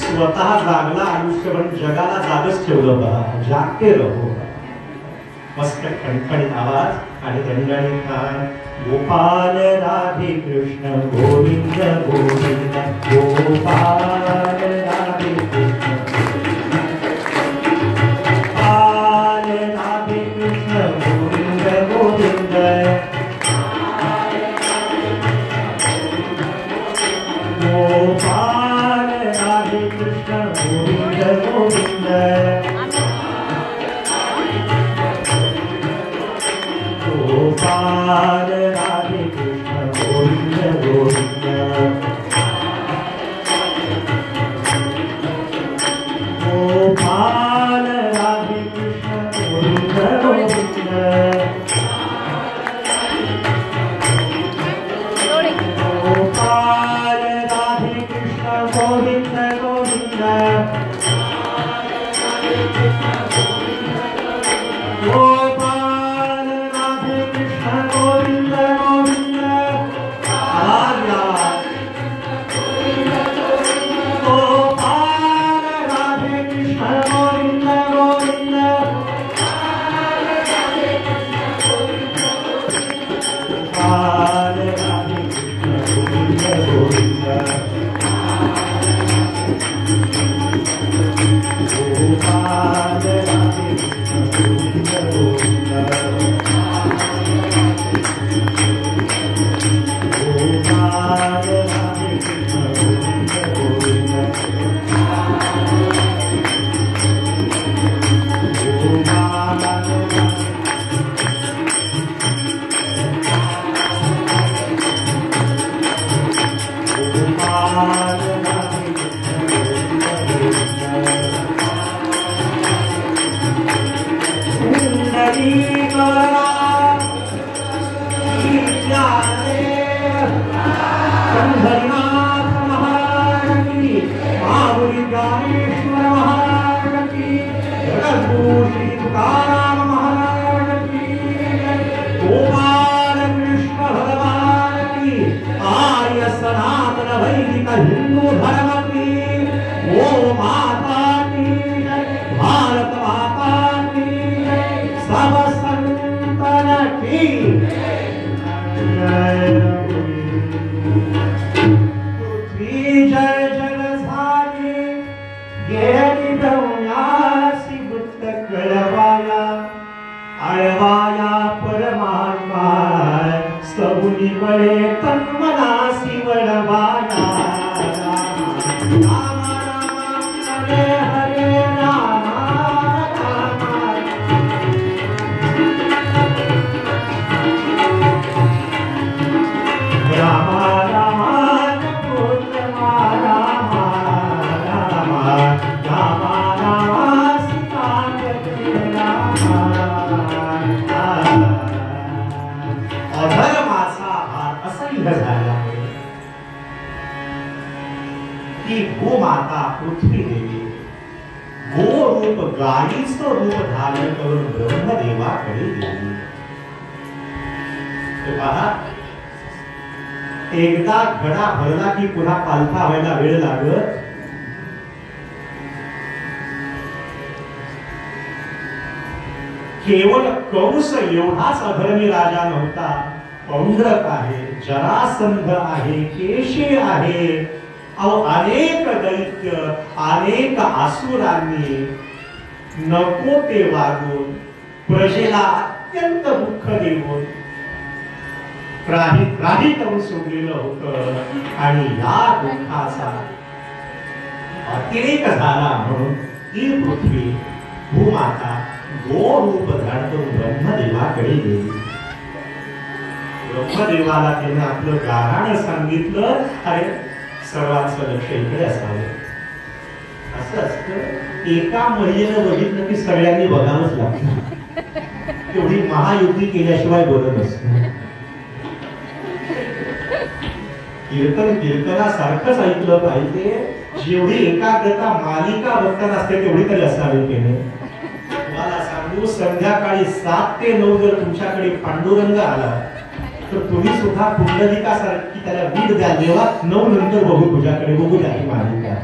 A: स्वतः जागला आयुष्यभर जगाला जागच ठेवलं. बघा जागते रहो. मस्त खणखणीत आवाज आणि दणदणीत तान. गोपाल राधे कृष्ण गोविंद गोविंद गोपाल राधे कृष्ण गोपाल राधे कृष्ण गोविंद गोविंद गोपाल राधे कृष्ण गोविंद गोविंद गोपाल राधे कृष्ण गोविंद गोविंद गोपाल राधे कृष्ण गोविंद गोविंद गोपाल राधे कृष्ण गोविंद गोविंद गोपाल राधे कृष्ण गोविंद गोविंद गोपाल राधे कृष्ण गोविंद गोविंद गोपाल राधे कृष्ण गोविंद गोविंद गोपाल राधे हिंदू धर्म की ओ माता की भारत माता की सब संतन की पृथ्वी जय जग सारी गेली दौन्यासी गुप्त कळवाया आळवाया परमात्मा सबुनी बळे तन्मनासी वळवाया माता पृथ्वी देवी गो रूप गायीचं रूप धारण करून ब्रह्मदेवाकडे गेली. पहा एकदा घडा भरला की पुन्हा पालथा व्हायला वेळ लागत. केवळ कंस एवढाच अधर्मी राजा नव्हता. पौंड्रक आहे, जरासंध आहे, केशी आहे, अनेक दैत्य अनेक आसुरांनी नको ते वागून प्रजेला अत्यंत दुःख देऊन त्राही करून सोडलेलं होतं आणि या दुःखाचा अतिरेक झाला म्हणून ही पृथ्वी भूमाता दोन रूप धारण करून ब्रह्मदेवाकडे गेली. ब्रह्मदेवाला त्याने आपलं गाराण सांगितलं, अरे सर्वांचं लक्ष इकडे असावं. असं असतं, एका महिलेनं बघितलं की सगळ्यांनी बघावंच लागतं. तेवढी महायुती केल्याशिवाय बोलत असतं. कीर्तनासारखंच ऐकलं पाहिजे. जेवढी एकाग्रता मालिका बघताना असते तेवढी तरी असावी की नाही. तुम्हाला सांगू, संध्याकाळी 7 ते 9 जर तुमच्याकडे पांडुरंग आला तर तुम्ही सुद्धा पुंडलिकासारखी त्याला वीड द्या, देवा 9 नंतर बघू तुझ्याकडे, बघू द्या ही मालिका.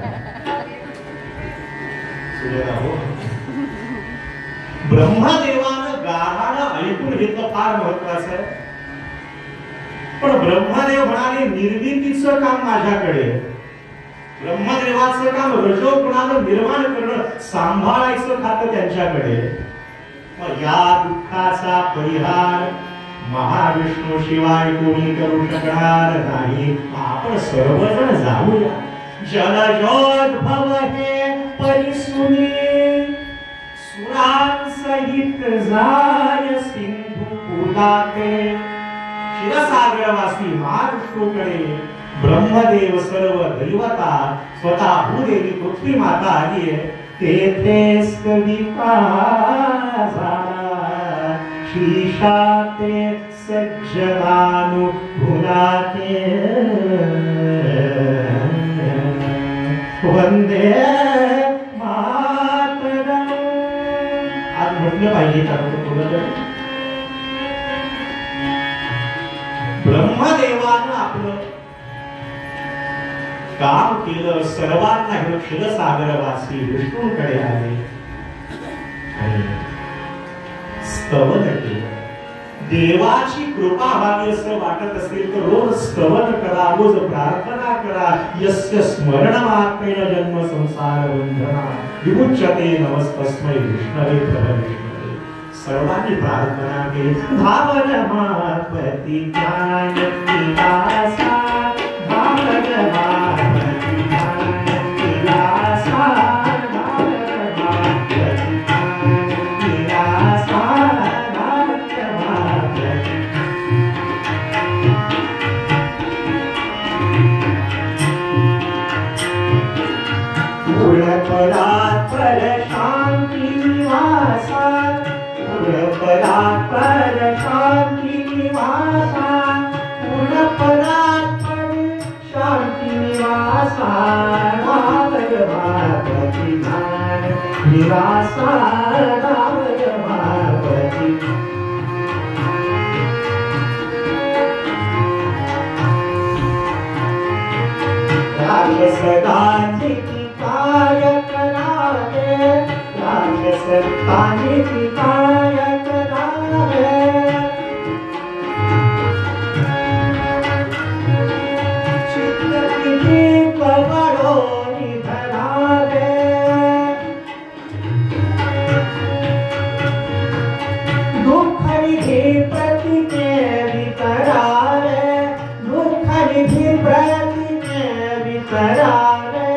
A: ब्रह्मदेवानं गाभानं ऐकून घेतलं, फार महत्वाचं आहे. पण ब्रह्मदेव म्हणाले निर्मितीचं काम माझ्याकडे. ब्रह्मदेवाचं काम रजोगुणानं निर्माण करणं, सांभाळायचं खातं त्यांच्याकडे. मग या दुःखाचा परिहार महाविष्णू शिवाय कोणी करू शकणार नाही. आपण सर्वजण जाऊया. जलजोद्भव हे परिसुनी सुरांसहित जाय सिंधू पुलाते. क्षीरसागरवासी महाविष्णूकडे ब्रह्मदेव सर्व दैवता स्वतः भूदेवी पृथ्वी माता आली आहे. तेथेच कविता झाला शीशाते सज्जनानु भुलाते. वंदे मातरम. आज म्हटलं पाहिजे का ब्रह्मदेवानं आपलं काम केलं. सर्वांना हे क्षीरसागरवासी विष्णूकडे आले आणि स्तवन केलं. देवाची कृपा व्हावी असं वाटत असेल तर रोज स्तवन करा, रोज प्रार्थना करा. यस्य स्मरणमात्रेण जन्म संसार बंधना विमुच्यते नमस्तस्मै विष्णवे प्रभवे. सर्वांनी प्रार्थना केली. भावन मापती ज्ञानती दासा, भावन मापती ज्ञानती दासा, भावन मापती ज्ञानती दासा, भावन मापती. पूर्णपरात् परशान्ति निवासा, पूर्णपरात् परशान्ति निवासा, पूर्णपरात् परशान्ति निवासा, भावन मापति ज्ञान निवासा, भावन मापति. राक्षसदान्ति काय करावे, राक्षसदान्ति काय करावे. चित्तविधि कवळो निधनावे, दुःखनिधि प्रतिके वितरावे, दुःखनिधि प्रतिके वितरावे.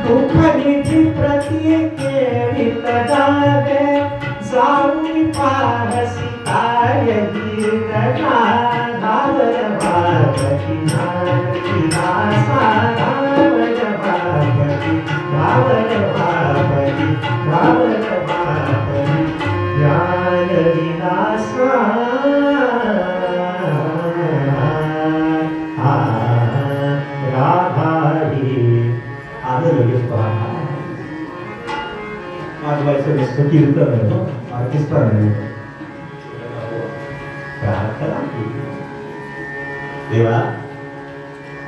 A: दुःखनिधि प्रतिके वितरावे, जाऊन पाहसी काय हीरना, भावन मापति ज्ञानती दासा, भावन मापति, भावन मापति, भावन मापति ज्ञान विनासा. राधारी आदर लगेच पहा. वाजवायचं नसतं, कीर्तन आहे, ऑर्केस्ट्रा नाही. प्रार्थना देवा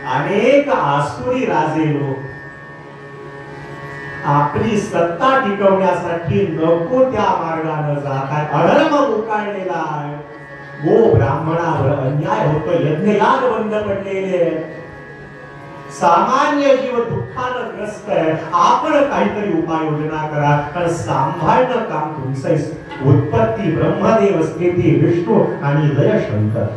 A: अनेक आसुरी राजे लोक आपली सत्ता टिकवण्यासाठी नको त्या मार्गाने जातात. अधर्म उकाळलेला आहे. गो ब्राह्मणावर अन्याय होतो. यज्ञयाग बंद पडलेले. सामान्य जीव दुःखानं ग्रस्त आहे. आपण काहीतरी उपाययोजना करा. कारण सांभाळणं काम तुमचं. उत्पत्ती ब्रह्मदेव, स्थिती विष्णू आणि लय शंकर.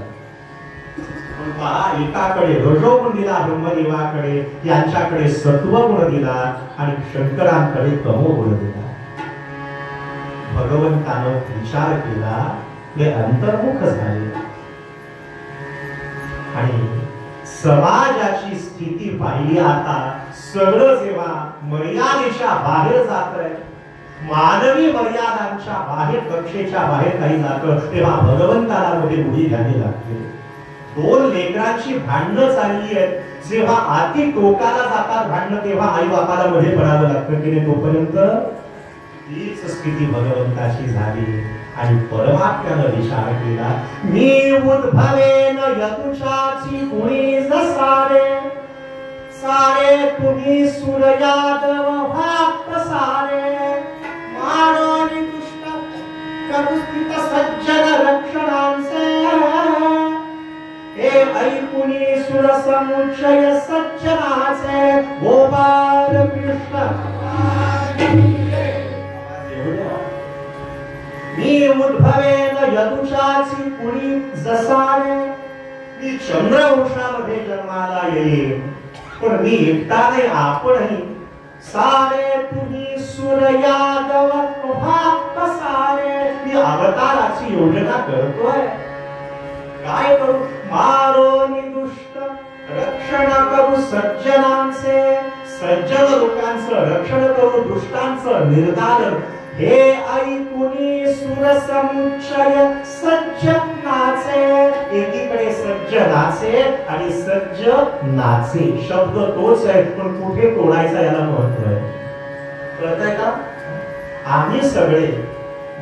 A: एकाकडे रजोगुण दिला ब्रह्मदेवाकडे, यांच्याकडे सत्वगुण दिला आणि शंकरांकडे तमोगुण दिला. भगवंतानं विचार केला, ते अंतर्मुख झाले आणि समाजाची स्थिती पाहिली. आता सगळं जेव्हा मर्यादेच्या बाहेर जात आहे, मानवी मर्यादांच्या बाहेर, कक्षेच्या बाहेर काही जातं, तेव्हा भगवंताला मध्ये उडी घ्यावी लागते. दोन लेकरांची भांडणं चालली आहेत. जेव्हा अति टोकाला जातात भांडणं, तेव्हा आई बापाला मध्ये पडावं लागतं की तोपर्यंत हीच स्थिती भगवंताची झाली. आणि परमात्म्यानं विचार केला, मी उद्भवेन यतुषाची कुणी सारे सारे तुम्ही सूर्यादव भाक्त सारे मानवी दुष्ट करुस्थित सज्जन रक्षणांचे हे ऐकुनी सुर समुच्चय सज्जनाचे गोपाल कृष्ण. मी उद्भवेन यदुषाची कुणी जसारे. मी चंद्रवंशामध्ये जन्माला येईल, पण मी एकटा नाही, आपणही. सारे तुम्ही सूर्यादव भाक्त सारे. मी अवताराची योजना करतोय. काय करू? मारो दुष्ट रक्षण करू सज्जनांचे. सज्जन लोकांचं रक्षण करू, दुष्टांचं निर्दालन. हे ऐकुनी सुरसमुच्चय सज्जनाचे. एकीकडे सज्जनाचे आणि सज्जनाचे शब्द तोच आहे, पण कुठे तोडायचा याला महत्व आहे. कळतंय का? आम्ही सगळे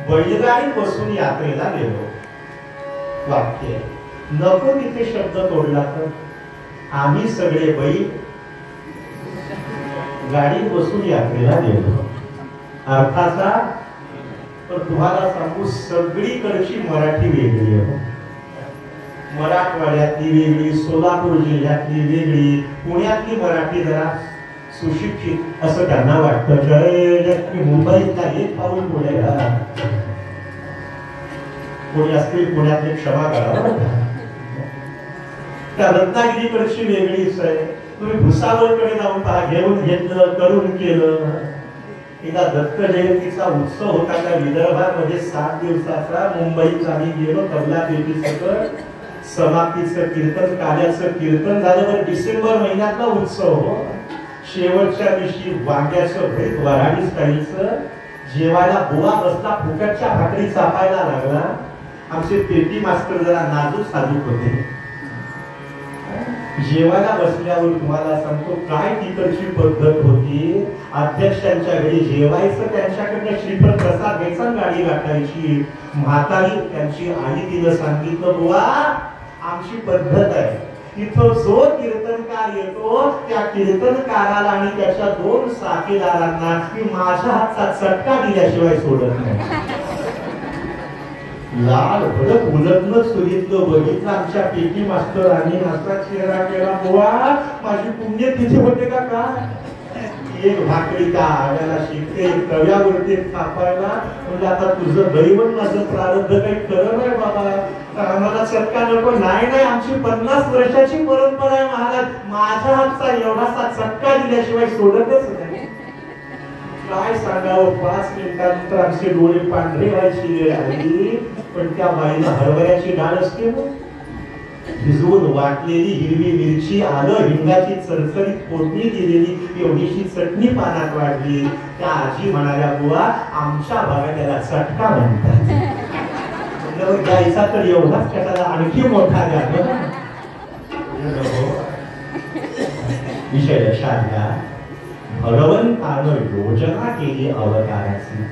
A: बैलगाडीत बसून यात्रेला गेलो. वाक्य नको तिथे शब्द तोडला तर आम्ही सगळे बैल गाडीत बसून यात्रेला गेलो. अर्थाचा तर तुम्हाला सांगू, सगळीकडची मराठी वेगळी आहे. मराठवाड्यातली वेगळी, सोलापूर जिल्ह्यातली वेगळी, पुण्यातली मराठी जरा सुशिक्षित असं त्यांना वाटतं. मुंबईतला एक पाऊल पुढे घाला. कोणी असतील पुण्यातले क्षमा करा. त्या रत्नागिरीकडची वेगळीच आहे. तुम्ही भुसावळकडे जाऊन पहा, घेऊन घेतलं, करून केलं. एकदा दत्त जयंतीचा उत्सव होता त्या विदर्भामध्ये 7 दिवसाचा. मुंबईत आम्ही गेलो. तबला पेटी सकट समाप्तीचं कीर्तन, कार्याचं कीर्तन झालं. तर डिसेंबर महिन्यातला उत्सव हो. शेवटच्या दिवशी वांग्याचं भरीत वऱ्हाडी स्टाईलचं जेवायला बुवा बसला. फुकटच्या भाकरी चापायला लागला. आमचे पेटी मास्टर जरा नाजूक साजूक होते. जेवायला बसल्यावर तुम्हाला सांगतो काय तिकडची पद्धत होती. अध्यक्षांच्या घरी जेवायचं, त्यांच्याकडनं श्रीफळ प्रसाद घ्यायचा, गाडी गाठायची. म्हातारी त्यांची आई तिला सांगितलं, बुवा आमची पद्धत आहे, इथं जो कीर्तनकार येतो त्या कीर्तनकाराला आणि त्याच्या 2 साथीदारांना मी माझ्या हातचा चटका दिल्याशिवाय सोडत नाही. लाल भडक उलटलं सुरीतलं बघितलं आमच्या पेटी मास्तरांनी. असा चेहरा केला, बुवा माझी पुण्यतिथी होते का काय? एक भाकरी त्या आड्याला शिकते, तव्यावरती थापायला. म्हणजे आता तुझं दैवत माझं प्रारब्ध काही खरं नाही बाबा. आम्हाला चटका नको. नाही, आमची 50 वर्षाची परंपरा आहे महाराज. माझ्या हातचा एवढासा चटका दिल्याशिवाय सोडतच नाही. काय सांगावं, 5 मिनिटांनंतर आमचे डोळे पांढरे व्हायची आली. पण त्या बाईला हरभऱ्याची डाळ असते ना, भिजवून वाटलेली हिरवी मिरची, आलं, हिंगाची चरचरीत फोडणी दिलेली एवढीशी चटणी पानात वाढली. त्या आजी म्हणाल्या, बुवा आमच्या भागात त्याला चटका म्हणतात. द्यायचा तर एवढाच, त्याला आणखी मोठा द्या. विषय लक्षात घ्या, भगवंतानं योजना केली अवताराची.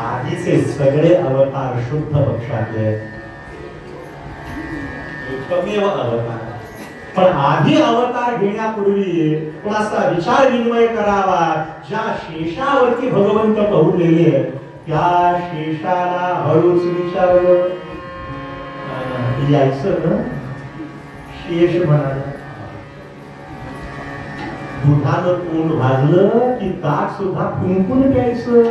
A: आधीचे सगळे अवतार शुद्ध पक्षातले, एकमेव अवतार पण आधी अवतार घेण्यापूर्वी कोणाचा विचार विनिमय करावा. ज्या शेषावरती भगवंत पहुडलेले आहेत त्या शेषाला हळूच विचारलं, यायचं ना? शेष म्हणाला, दुधानं तोंड भाजलं की ताक सुद्धा कुंकून प्यायचं.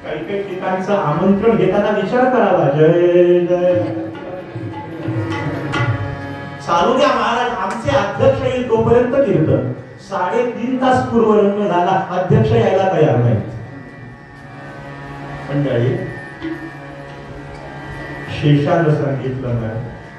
A: काही काही ठिकाणचं आमंत्रण घेताना विचार करावा. जय जय चालू द्या महाराज, आमचे अध्यक्ष येईल तोपर्यंत कीर्तन. 3.5 तास पूर्वरंग झाला, अध्यक्ष यायला तयार नाही. मंडळी, शेषानं सांगितलं ना,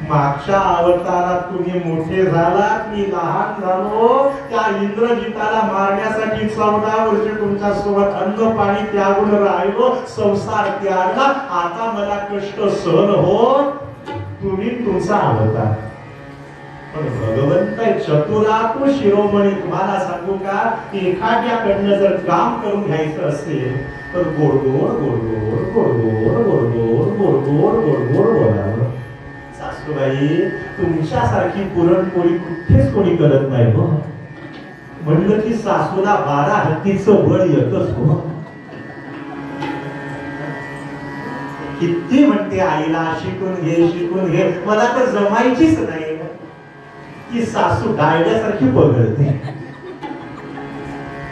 A: मागच्या अवतारात तुम्ही मोठे झालात, मी लहान झालो. त्या इंद्रजिताला मारण्यासाठी 14 वर्ष तुमच्या सोबत अन्न पाणी त्यागून राहिलो, संसार त्यागला. आता मला कष्ट सहन होत, तुम्ही तुमचा अवतार. पण भगवंत चतुरात्म शिरोमणी. तुम्हाला सांगू का, एखाद्याकडनं जर काम करून घ्यायचं असेल तर गोड गोड गोड गोड गोड गोड गोड गोड गोड गोड गोड गोड बोलावं. सासूबाई, तुमच्यासारखी पुरणपोळी कुठेच कोणी करत नाही हो. म्हणलं की सासूला 12 हत्तीचं बळ येतच हो. किती म्हणते आईला शिकून घे शिकून घे, मला तर जमायचीच नाही. की सासू डायड्यासारखी पगळते.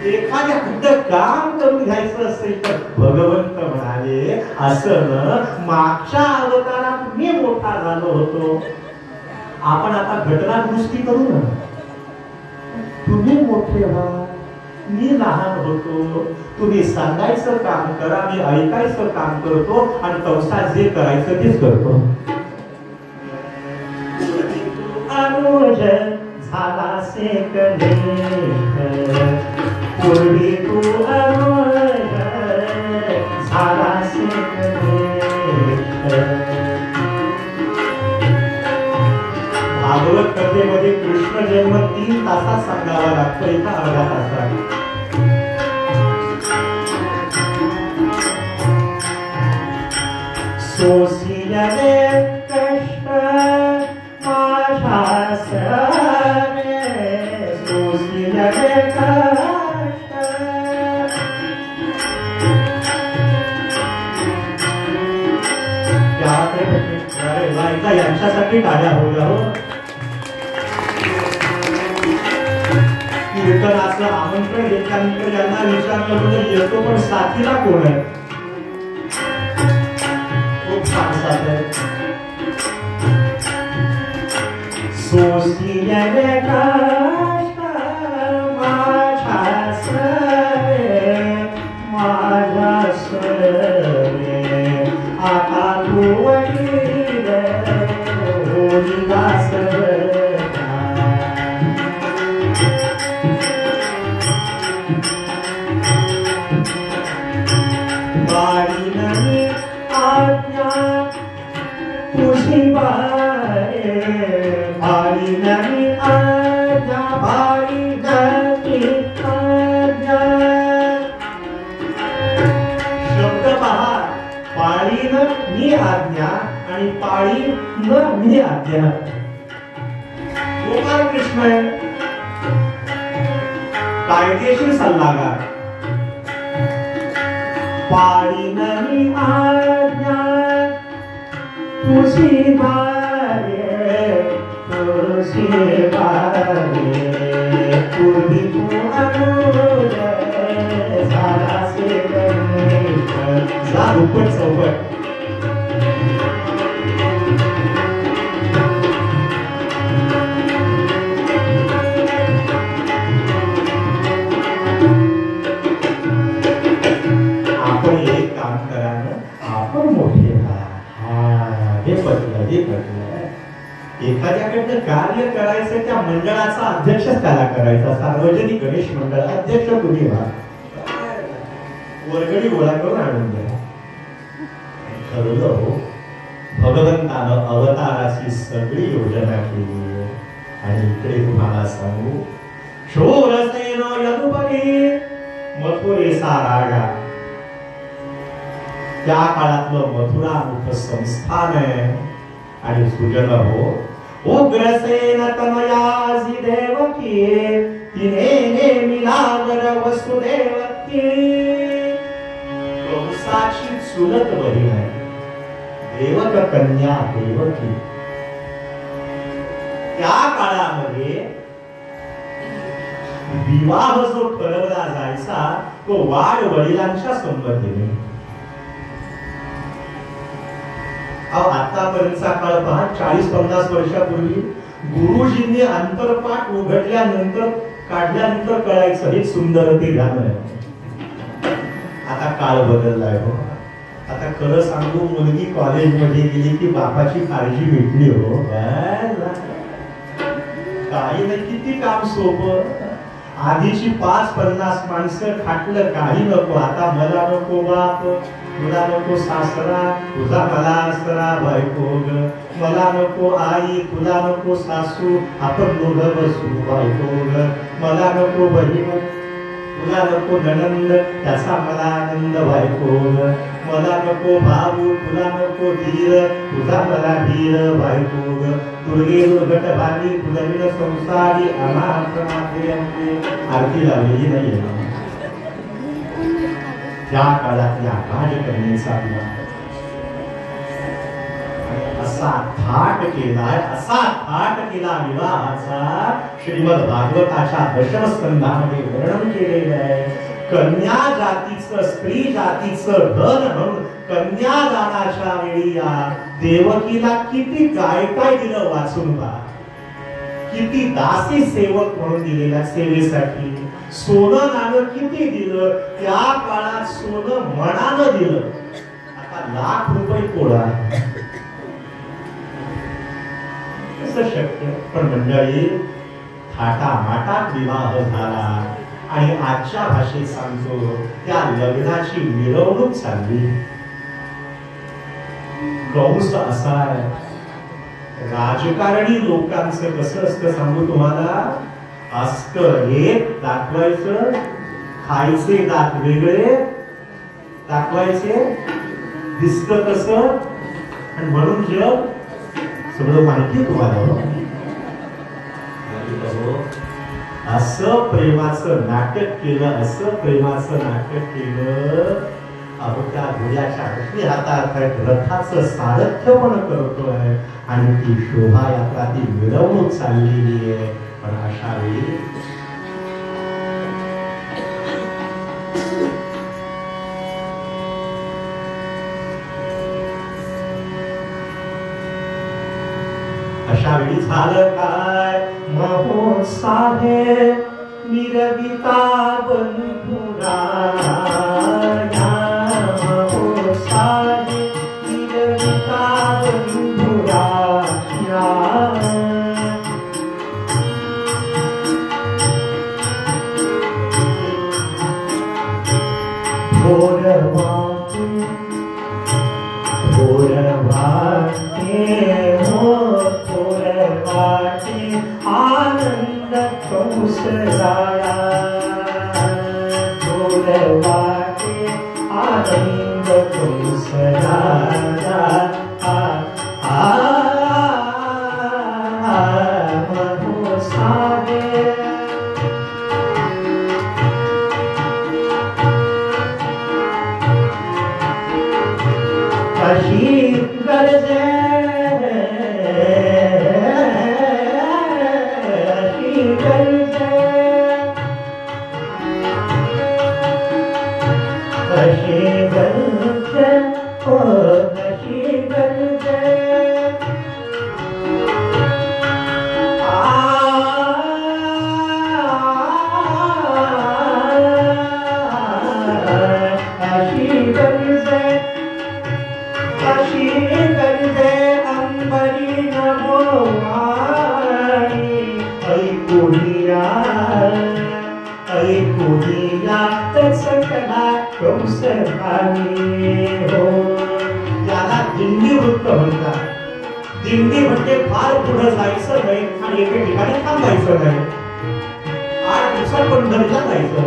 A: एखाद्या कुठं काम करून घ्यायचं असेल तर भगवंत म्हणाले, असं न मागच्या अवतारात मी मोठा झालो होतो. आपण आता घटना दुरुस्ती करू ना. तुम्ही मोठे व्हा, मी लहान होतो. तुम्ही सांगायचं काम करा, मी ऐकायचं काम करतो आणि संसार जे करायचं तेच करतो. अनुज झाला से कनिष्ठ, पूर्वी तू अनुज झाला से कनिष्ठ. भागवत कथेमध्ये कृष्ण जन्म 3 तासात सांगावा लागतो, एका अर्ध्या तासात. सोसियले कष्ट यांच्यासाठी टाळ्या होत्या हो. कीर्तनाचं आमंत्रण घेतल्यानंतर यांना विचारलं म्हणजे येतो, पण साथीला कोण आहे? खूप छान साथ आहे. सोसियले कष्ट माझ्या सरे, माझ्या सरे, आता तू वडील होईला सगळा. बारी नाही आज्ञा तुझी बारे, बारी नाही आज्ञा, बारी गती आज्ञा. शब्द पहा, पाळीनं मी आज्ञा आणि पाळी न मी आज्ञा. गोपाळ कृष्ण आहे, कायदेशीर सल्लागार. पाळी नाही आज्ञा तुझी बारे, तुझी बारे, पूर्वी तू अनुज झाला से कनिष्ठ. जा उपट चौपट. आपण एक काम करा ना, आपण मोठे व्हा. हे पटलं, हे पटलं. एखाद्याकडनं कार्य करायचं, त्या मंडळाचा अध्यक्ष त्याला करायचा. सार्वजनिक गणेश मंडळ अध्यक्ष तुम्ही व्हा. वर्गणी गोळा करून आणून द्या. ठरवलं हो. भगवंतानं अवताराची सगळी योजना केली. आणि इकडे तुम्हाला सांगू, शूरसेन यदुपती मथुरेचा राजा. त्या काळातलं मथुरा मोठं संस्थान आहे. आणि सुजन हो, उग्रसेन तनयासी देवकी तिने नेमिलावर वसुदेवकी. कंसाची चुलत बहीण आहे देवक कन्या देवकी. त्या काळामध्ये विवाह जो ठरवला जायचा तो वाढ वडिलांच्या संमतीने. आतापर्यंतचा काळ पहा, 40-50 वर्षापूर्वी गुरुजींनी अंतरपाठ उघडल्यानंतर काढल्यानंतर कळायचं हे सुंदर ते गाणं आहे. आता काळ बदललाय हो. आता खरं सांगू, मुलगी कॉलेजमध्ये गेली की बापाची काळजी भेटली हो. काही नाही, किती काम सोपं. आधीची 5-50 माणसं खाटलं काही नको. आता मला नको बाप, तुला नको सासरा, तुझा मला आसरा बायको ग. मला नको आई, तुला नको सासू, आपण दोघं बसू बायको ग. मला नको बहीण, तुला नको ननंद, त्याचा मला आनंद बायको ग. मला नको भाऊ, तुला नको धीर, तुझा मला धीर बायको ग. दुर्गे दुर्घट भागी तुझविन संसारी अनाथ माते अंते. आरती लावलेली नाहीये त्या काळातल्या राजकन्येचा विवाह. असा थाट केला विवाहाचा श्रीमद भागवताच्या दशम स्कंधामध्ये वर्णन केलेलं आहे. कन्या जातीचं, स्त्री जातीचं धन म्हणून कन्यादानाच्या वेळी या देवकीला किती काय काय दिलं वाचून पहा. किती दासी सेवक म्हणून दिलेल्या सेवेसाठी. सोनं नाणं किती दिलं. त्या काळात सोनं मणानं दिलं. आता लाख रुपये कोळा कसं शक्य. पण मंडळी, थाटामाटात विवाह झाला आणि आजच्या भाषेत सांगतो त्या लग्नाची मिरवणूक चालली. कंस असा आहे. राजकारणी लोकांचं कसं असतं सांगू तुम्हाला. असतं एक दाखवायचं, खायचे दात वेगळे दाखवायचे, दिसतं कसं, आणि म्हणून जग सगळं माहिती तुम्हाला. असं प्रेमाचं नाटक केलं, असं प्रेमाचं नाटक केलं. अहो त्या घोड्याच्या अगदी हातात रथाचं सारथ्य पण करतोय आणि ती शोभायात्रा, ती मिरवणूक चाललेली आहे. पण अशा वेळी झालं काय. महोत्साहे मिरविता बंधुराया. महोत्साहे मिरविता बंधुराया. आनंद कंसराया. वाटे आनंद कंसराया. महोत्साहे कशी गरजे याला दिंडी वृत्त म्हणतात. दिंडी म्हणजे फार पुढे जायचं नाही आणि एका ठिकाणी थांबायचं नाही. 8 दिवसात पंढरीला जायचं.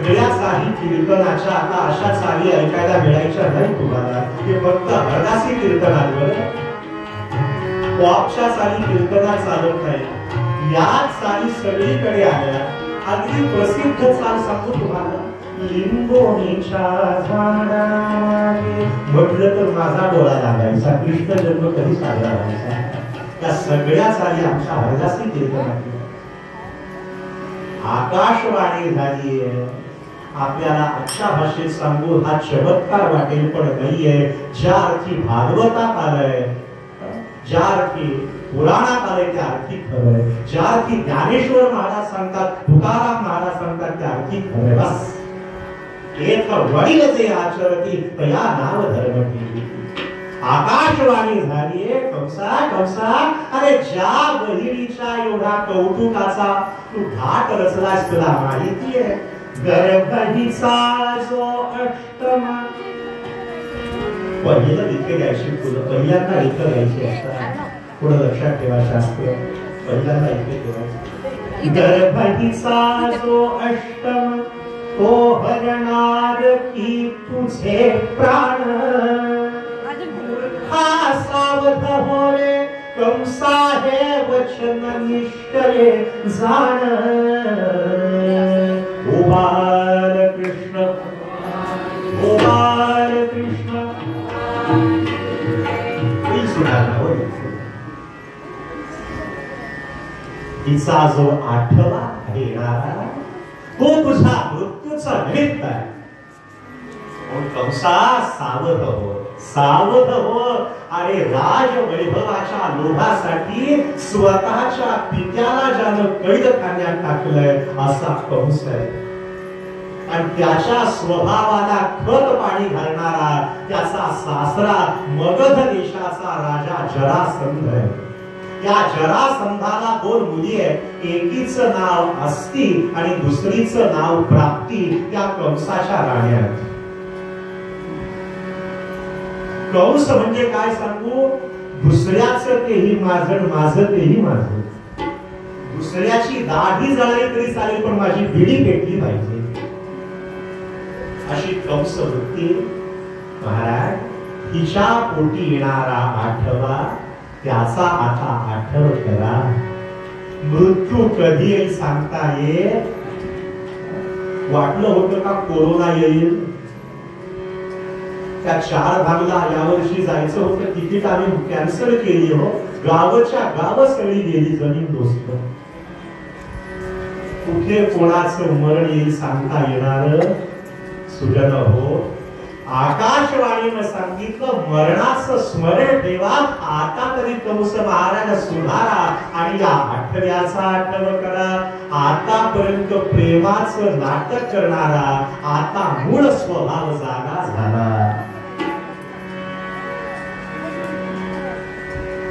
A: सगळ्या चाली कीर्तनाच्या आता अशा चाली ऐकायला मिळायच्या नाही तुम्हाला. हे फक्त हरदासी कीर्तनावर पॉपच्या चाली कीर्तनात चालत नाही. या चाली सगळीकडे आल्या. अगदी प्रसिद्ध चाल सांगू तुम्हाला. लिंबोणीच्या झाडामागे म्हटलं तर माझा डोळा लागायचा. कृष्ण जन्म कधी साजरा व्हायचा. त्या सगळ्या चाली आमच्या हरदासी कीर्तनात. आकाशवाणी झाली आहे. आपल्याला आजच्या भाषेत सांगू हा चमत्कार वाटेल पण नाहीये. ज्या अर्थी भागवतात आलंय, ज्या अर्थी पुराणात आलंय त्या अर्थी खरंय. ज्या अर्थी ज्ञानेश्वर महाराज सांगतात, तुकाराम महाराज सांगतात त्या अर्थी खरंय. बस एक वडील जे आचरती तया नाव धर्म केली. आकाशवाणी झालीये. कंसा कंसा, अरे ज्या बहिणीच्या एवढा कौतुकाचा तू घाट रचलास तुला माहितीये. गर्भहीचा जो अष्टमा. पहिलं इथे घ्यायची फुलं पहिल्यांदा इथं घ्यायची असतात. पुढे लक्षात ठेवा शास्त्र पहिल्यांदा इथे ठेवायचं. गर्भहीचा जो अष्टम तो हरणार की तुझे प्राण. हा सावध होरे कंसा हे वचन निश्चय जाण. ओ बालकृष्ण, ओ बालकृष्ण. तिचा जो आठवा येणारा तो तुझा मृत्यूचा निमित्त आहे. कंसा सावध हो, सावध हो. अरे राज वैभवाच्या लोभासाठी स्वतःच्या पित्याला ज्यानं कैदखान्यात टाकलंय असा कंस आहे. आणि त्याच्या स्वभावाला खत पाणी घालणारा त्याचा सासरा मगध देशाचा राजा जरासंध आहे. या जरासंधाला दोन मुली आहेत. एकीचं नाव अस्ती आणि दुसरीचं नाव प्राप्ती. त्या कंसाच्या राण्या. कंस म्हणजे काय सांगू. दुसऱ्याचं तेही माझं, माझं तेही माझं. दुसऱ्याची दाढी जळली तरी चालेल पण माझी बिडी पेटली पाहिजे अशी कंस वृत्ती. महाराज तिच्या पोटी येणारा आठवा त्याचा आता आठव करा. मृत्यू कधी येईल सांगता येईल. वाटलं होतं का कोरोना येईल. त्या 4 भागला यावर्षी जायचं होतं. तिकीट आम्ही कॅन्सल केली हो. गावच्या गाव सगळी गेली जमीन दोस्त. कुठे कोणाचं मरण येईल सांगता येणार सुजन हो. आकाशवाणीनं सांगितलं मरणाचं स्मरण ठेवा. आता तरी कंस महाराज सुधारा आणि या आठव्याचा आठव करा. आतापर्यंत प्रेमाचं नाटक करणारा आता मूळ स्वभाव जागा झाला.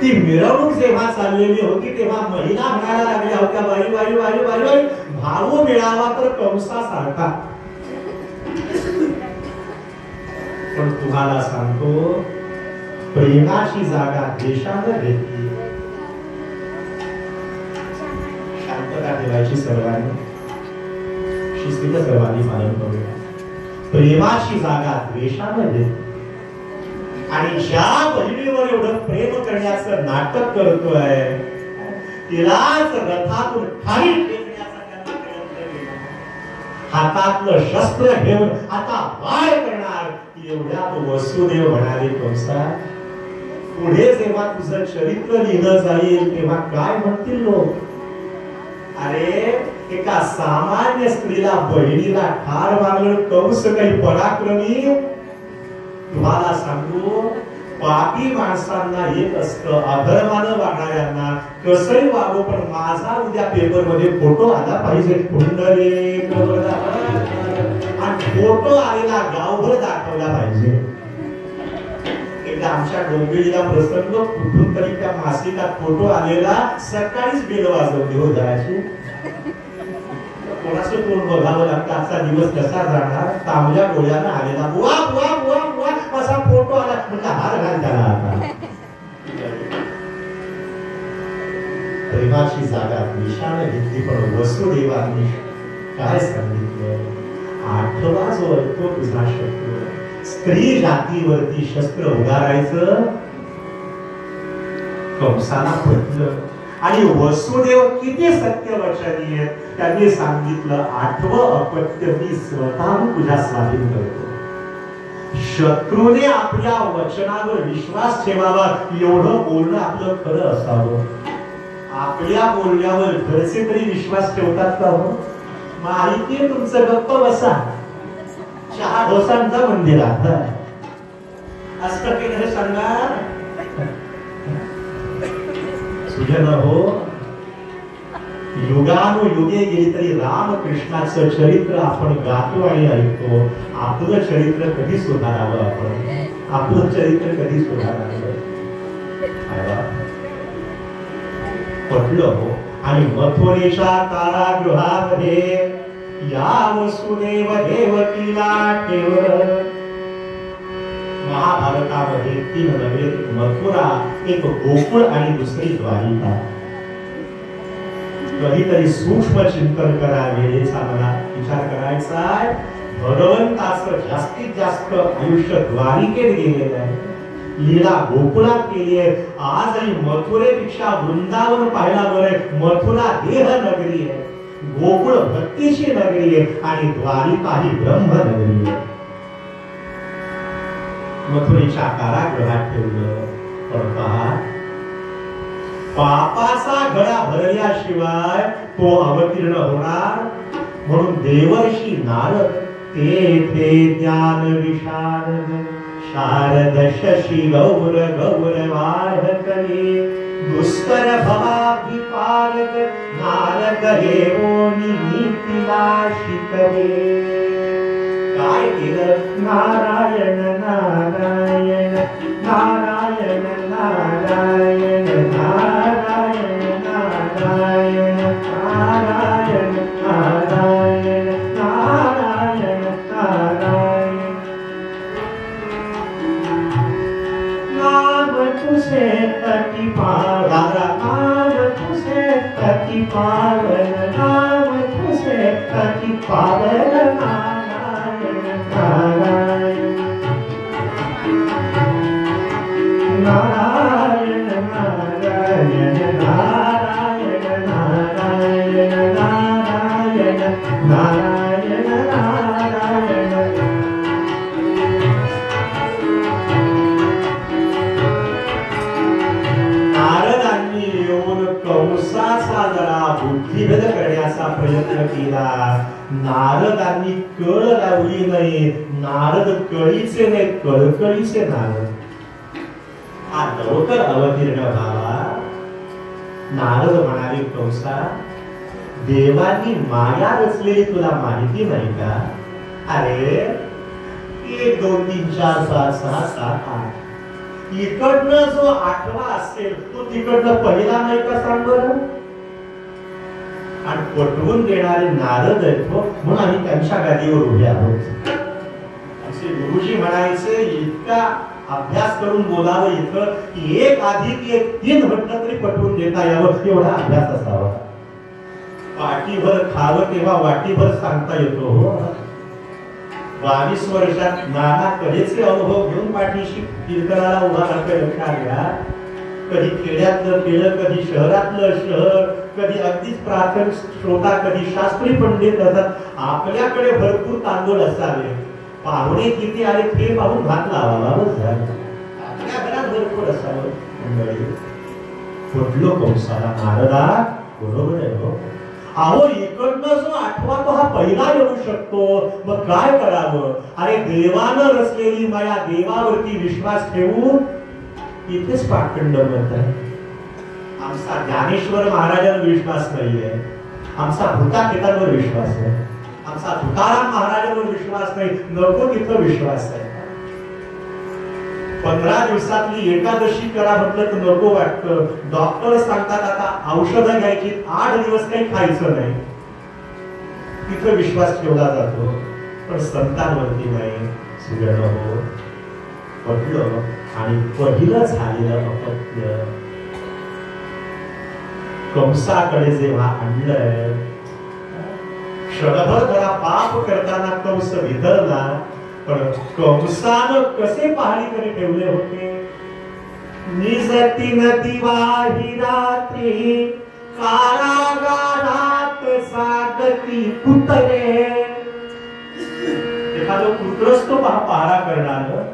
A: ती मिरवणूक जेव्हा चाललेली होती तेव्हा महिला म्हणायला लागल्या होत्या बाई बाई बाई बाई बाई भाऊ मिळावा तर कंसासारखा. पण तुम्हाला सांगतो प्रेमाची जागा देशानं घेतली. शांतता ठेवायची सर्वांनी. शिस्तीचं सर्वांनी पालन करूया. प्रेमाची जागा द्वेषानं घेतली. आणि ज्या बहिणीवर एवढं प्रेम करण्याचं नाटक करतोय तिलाच रथातून खाली फेकण्याचा त्यांना प्रयत्न केला. हातातलं शस्त्र घेऊन आता वार करणार. एवढ्यात वसुदेव म्हणाले कंसा पुढे जेव्हा तुझं चरित्र लिहिलं जाईल तेव्हा काय म्हणतील लोक. अरे एका सामान्य स्त्रीला बहिणीला ठार मारलं कंस काही पराक्रमी. तुम्हाला सांगू पापी माणसांना येत असतं. अधर्मानं वागणाऱ्यांना कसंही वागो पण माझा उद्या पेपर मध्ये फोटो आला पाहिजे. पुंडलिक आणि फोटो आलेला गावभर दाखवला पाहिजे. एकदा आमच्या डोंबिवलीला प्रसंग कुठून तरी त्या मासिकात फोटो आलेला. सकाळीच बेल वाजवली हो जराशी. कोणाचं तोंड बघावं लागतं. आजचा दिवस कसा जाणार. तांबल्या डोळ्यानं आलेला बुवा बुवा बुवा बुवा असा फोटो आला. म्हणजे हार घाल त्याला. आता प्रेमाची जागा द्वेषानं घेतली पण वसुदेवांनी काय सांगितलं. आठवा जो आहे तो तुझा शत्रू. स्त्री जातीवरती शस्त्र उगारायचं कंसाला पटलं. आणि वसुदेव किती सत्यवचनी आहेत. त्यांनी सांगितलं, आठवं अपत्य मी स्वतः तुझ्या स्वाधीन करतो. शत्रूने आपल्या वचनावर विश्वास ठेवावा एवढं बोलणं आपलं खरं असावं. आपल्या बोलण्यावर घरचे तरी विश्वास ठेवतात का हो? माहितीये तुमचं, गप्प बसा, चहा डोसांचा मंदिरात असं केलं सांगा. सुजन हो, युगानुयुगे गेली तरी रामकृष्णाचं चरित्र आपण गातो आणि ऐकतो. आपलं चरित्र कधी सुधारावं, आपलं चरित्र कधी सुधारावं. पटलं हो. आणि मथुरेच्या कारागृहामध्ये या वसुदेव देवकीला ठेवलं. महाभारतामध्ये 3 नव्हे, मथुरा, एक गोकुळ आणि दुसरी द्वारिका. कधीतरी सूक्ष्म चिंतन करा. वेळेचा मला विचार करायचा आहे. भगवंताचं जास्तीत जास्त आयुष्य द्वारिकेत गेलेलं आहे, लीला गोकुळात केली आहे. आजही मथुरेपेक्षा वृंदावन पाहायला बरं. मथुरा देह नगरी आहे, गोकुळ भक्तीची नगरी आहे आणि द्वारिका ही ब्रह्म नगरी आहे. मथुरेच्या कारागृहात ठेवलं. पण पहा, पापाचा घडा भरल्याशिवाय तो अवतीर्ण होणार. म्हणून देवर्षी नारद तेथे ज्ञान विशारद शारद शशी गौर वाहकले दुष्कर भवाभिपारक नारद हेरोनी नीतीला शिकले. काय केलं? नारायण नारायण नारायण नारायण नारायण नारायण नारायण नारायण नारायण नारायण. नाम तुझे अति पावन, नाम तुझे अति पावन, नाम तुझे अति पावन नारायण नारायण नारायण नारायण नारायण नारायण नारायण नारायण नारायण. नारदांनी येऊन कंसाचा जरा बुद्धिभेद करण्याचा प्रयत्न केला. नारदांनी कळ लावली नाही. नारद कळीचे नाही, कळकळीचे नारद. हा लवकर अवतीर्ण व्हावा. नारद म्हणाले, कंसा, देवांनी माया रचलेली तुला माहिती नाही का? अरे 1 2 3 4 5 6 7 8 इकडनं जो 8वा असेल तो तिकडनं पहिला नाही का? सांग बरं. आणि पटवून देणारे नारद आहेत हो, म्हणून आम्ही त्यांच्या गादीवर उभे आहोत. असे गुरुजी म्हणायचे, इतका अभ्यास करून बोलावं इथं, 1 अधिक 1 3 म्हटलं तरी पटवून देता यावं, एवढा अभ्यास असावा. पाठीभर खावं तेव्हा वाटीभर सांगता येतो हो. 22 वर्षात नाना कधीचे अनुभव घेऊन पाठीशी कीर्तनाला उभा राहिला. कधी खेड्यातलं केलं, कधी शहरातलं शहर, कधी अगदीच प्राथमिक श्रोता, कधी शास्त्री पंडित असतात. आपल्याकडे भरपूर तांदूळ असावे, पाहुणे किती आले ते पाहून भात लावावा. आपल्या घरात भरपूर असावं. कुठलो कंसाला नारदा बरोबर आहे हो. अहो इकडनं जो 8वा तो हा पहिला येऊ शकतो, मग काय करावं? अरे देवानं रचलेली माया, देवावरती विश्वास ठेवून इथेच पाखंड बनत आहे. आमचा ज्ञानेश्वर महाराजांवर विश्वास नाहीये, आमचा भूताखेतांवर विश्वास आहे, आमचा तुकाराम महाराजांवर विश्वास नाही. नको तिथं विश्वास आहे. 15 दिवसातली एकादशी करा म्हटलं तर नको वाटतं. डॉक्टर सांगतात आता औषधं घ्यायची, 8 दिवस काही खायचं नाही. तिथं विश्वास ठेवला जातो, पण संतांवरती नाही. सुगर्ण हो, पटलं. आणि पहिलं झालेलं अपत्य कंसाकडे जेव्हा आणलं, क्षणभर जरा पाप करताना कंस विधरला, पण कंसानं कसे पहाडीकडे ठेवले होते. निजती नदीवाही रात्री कारागारात सागती कुत्रे. एखादं कुत्रच तो पहारा करणार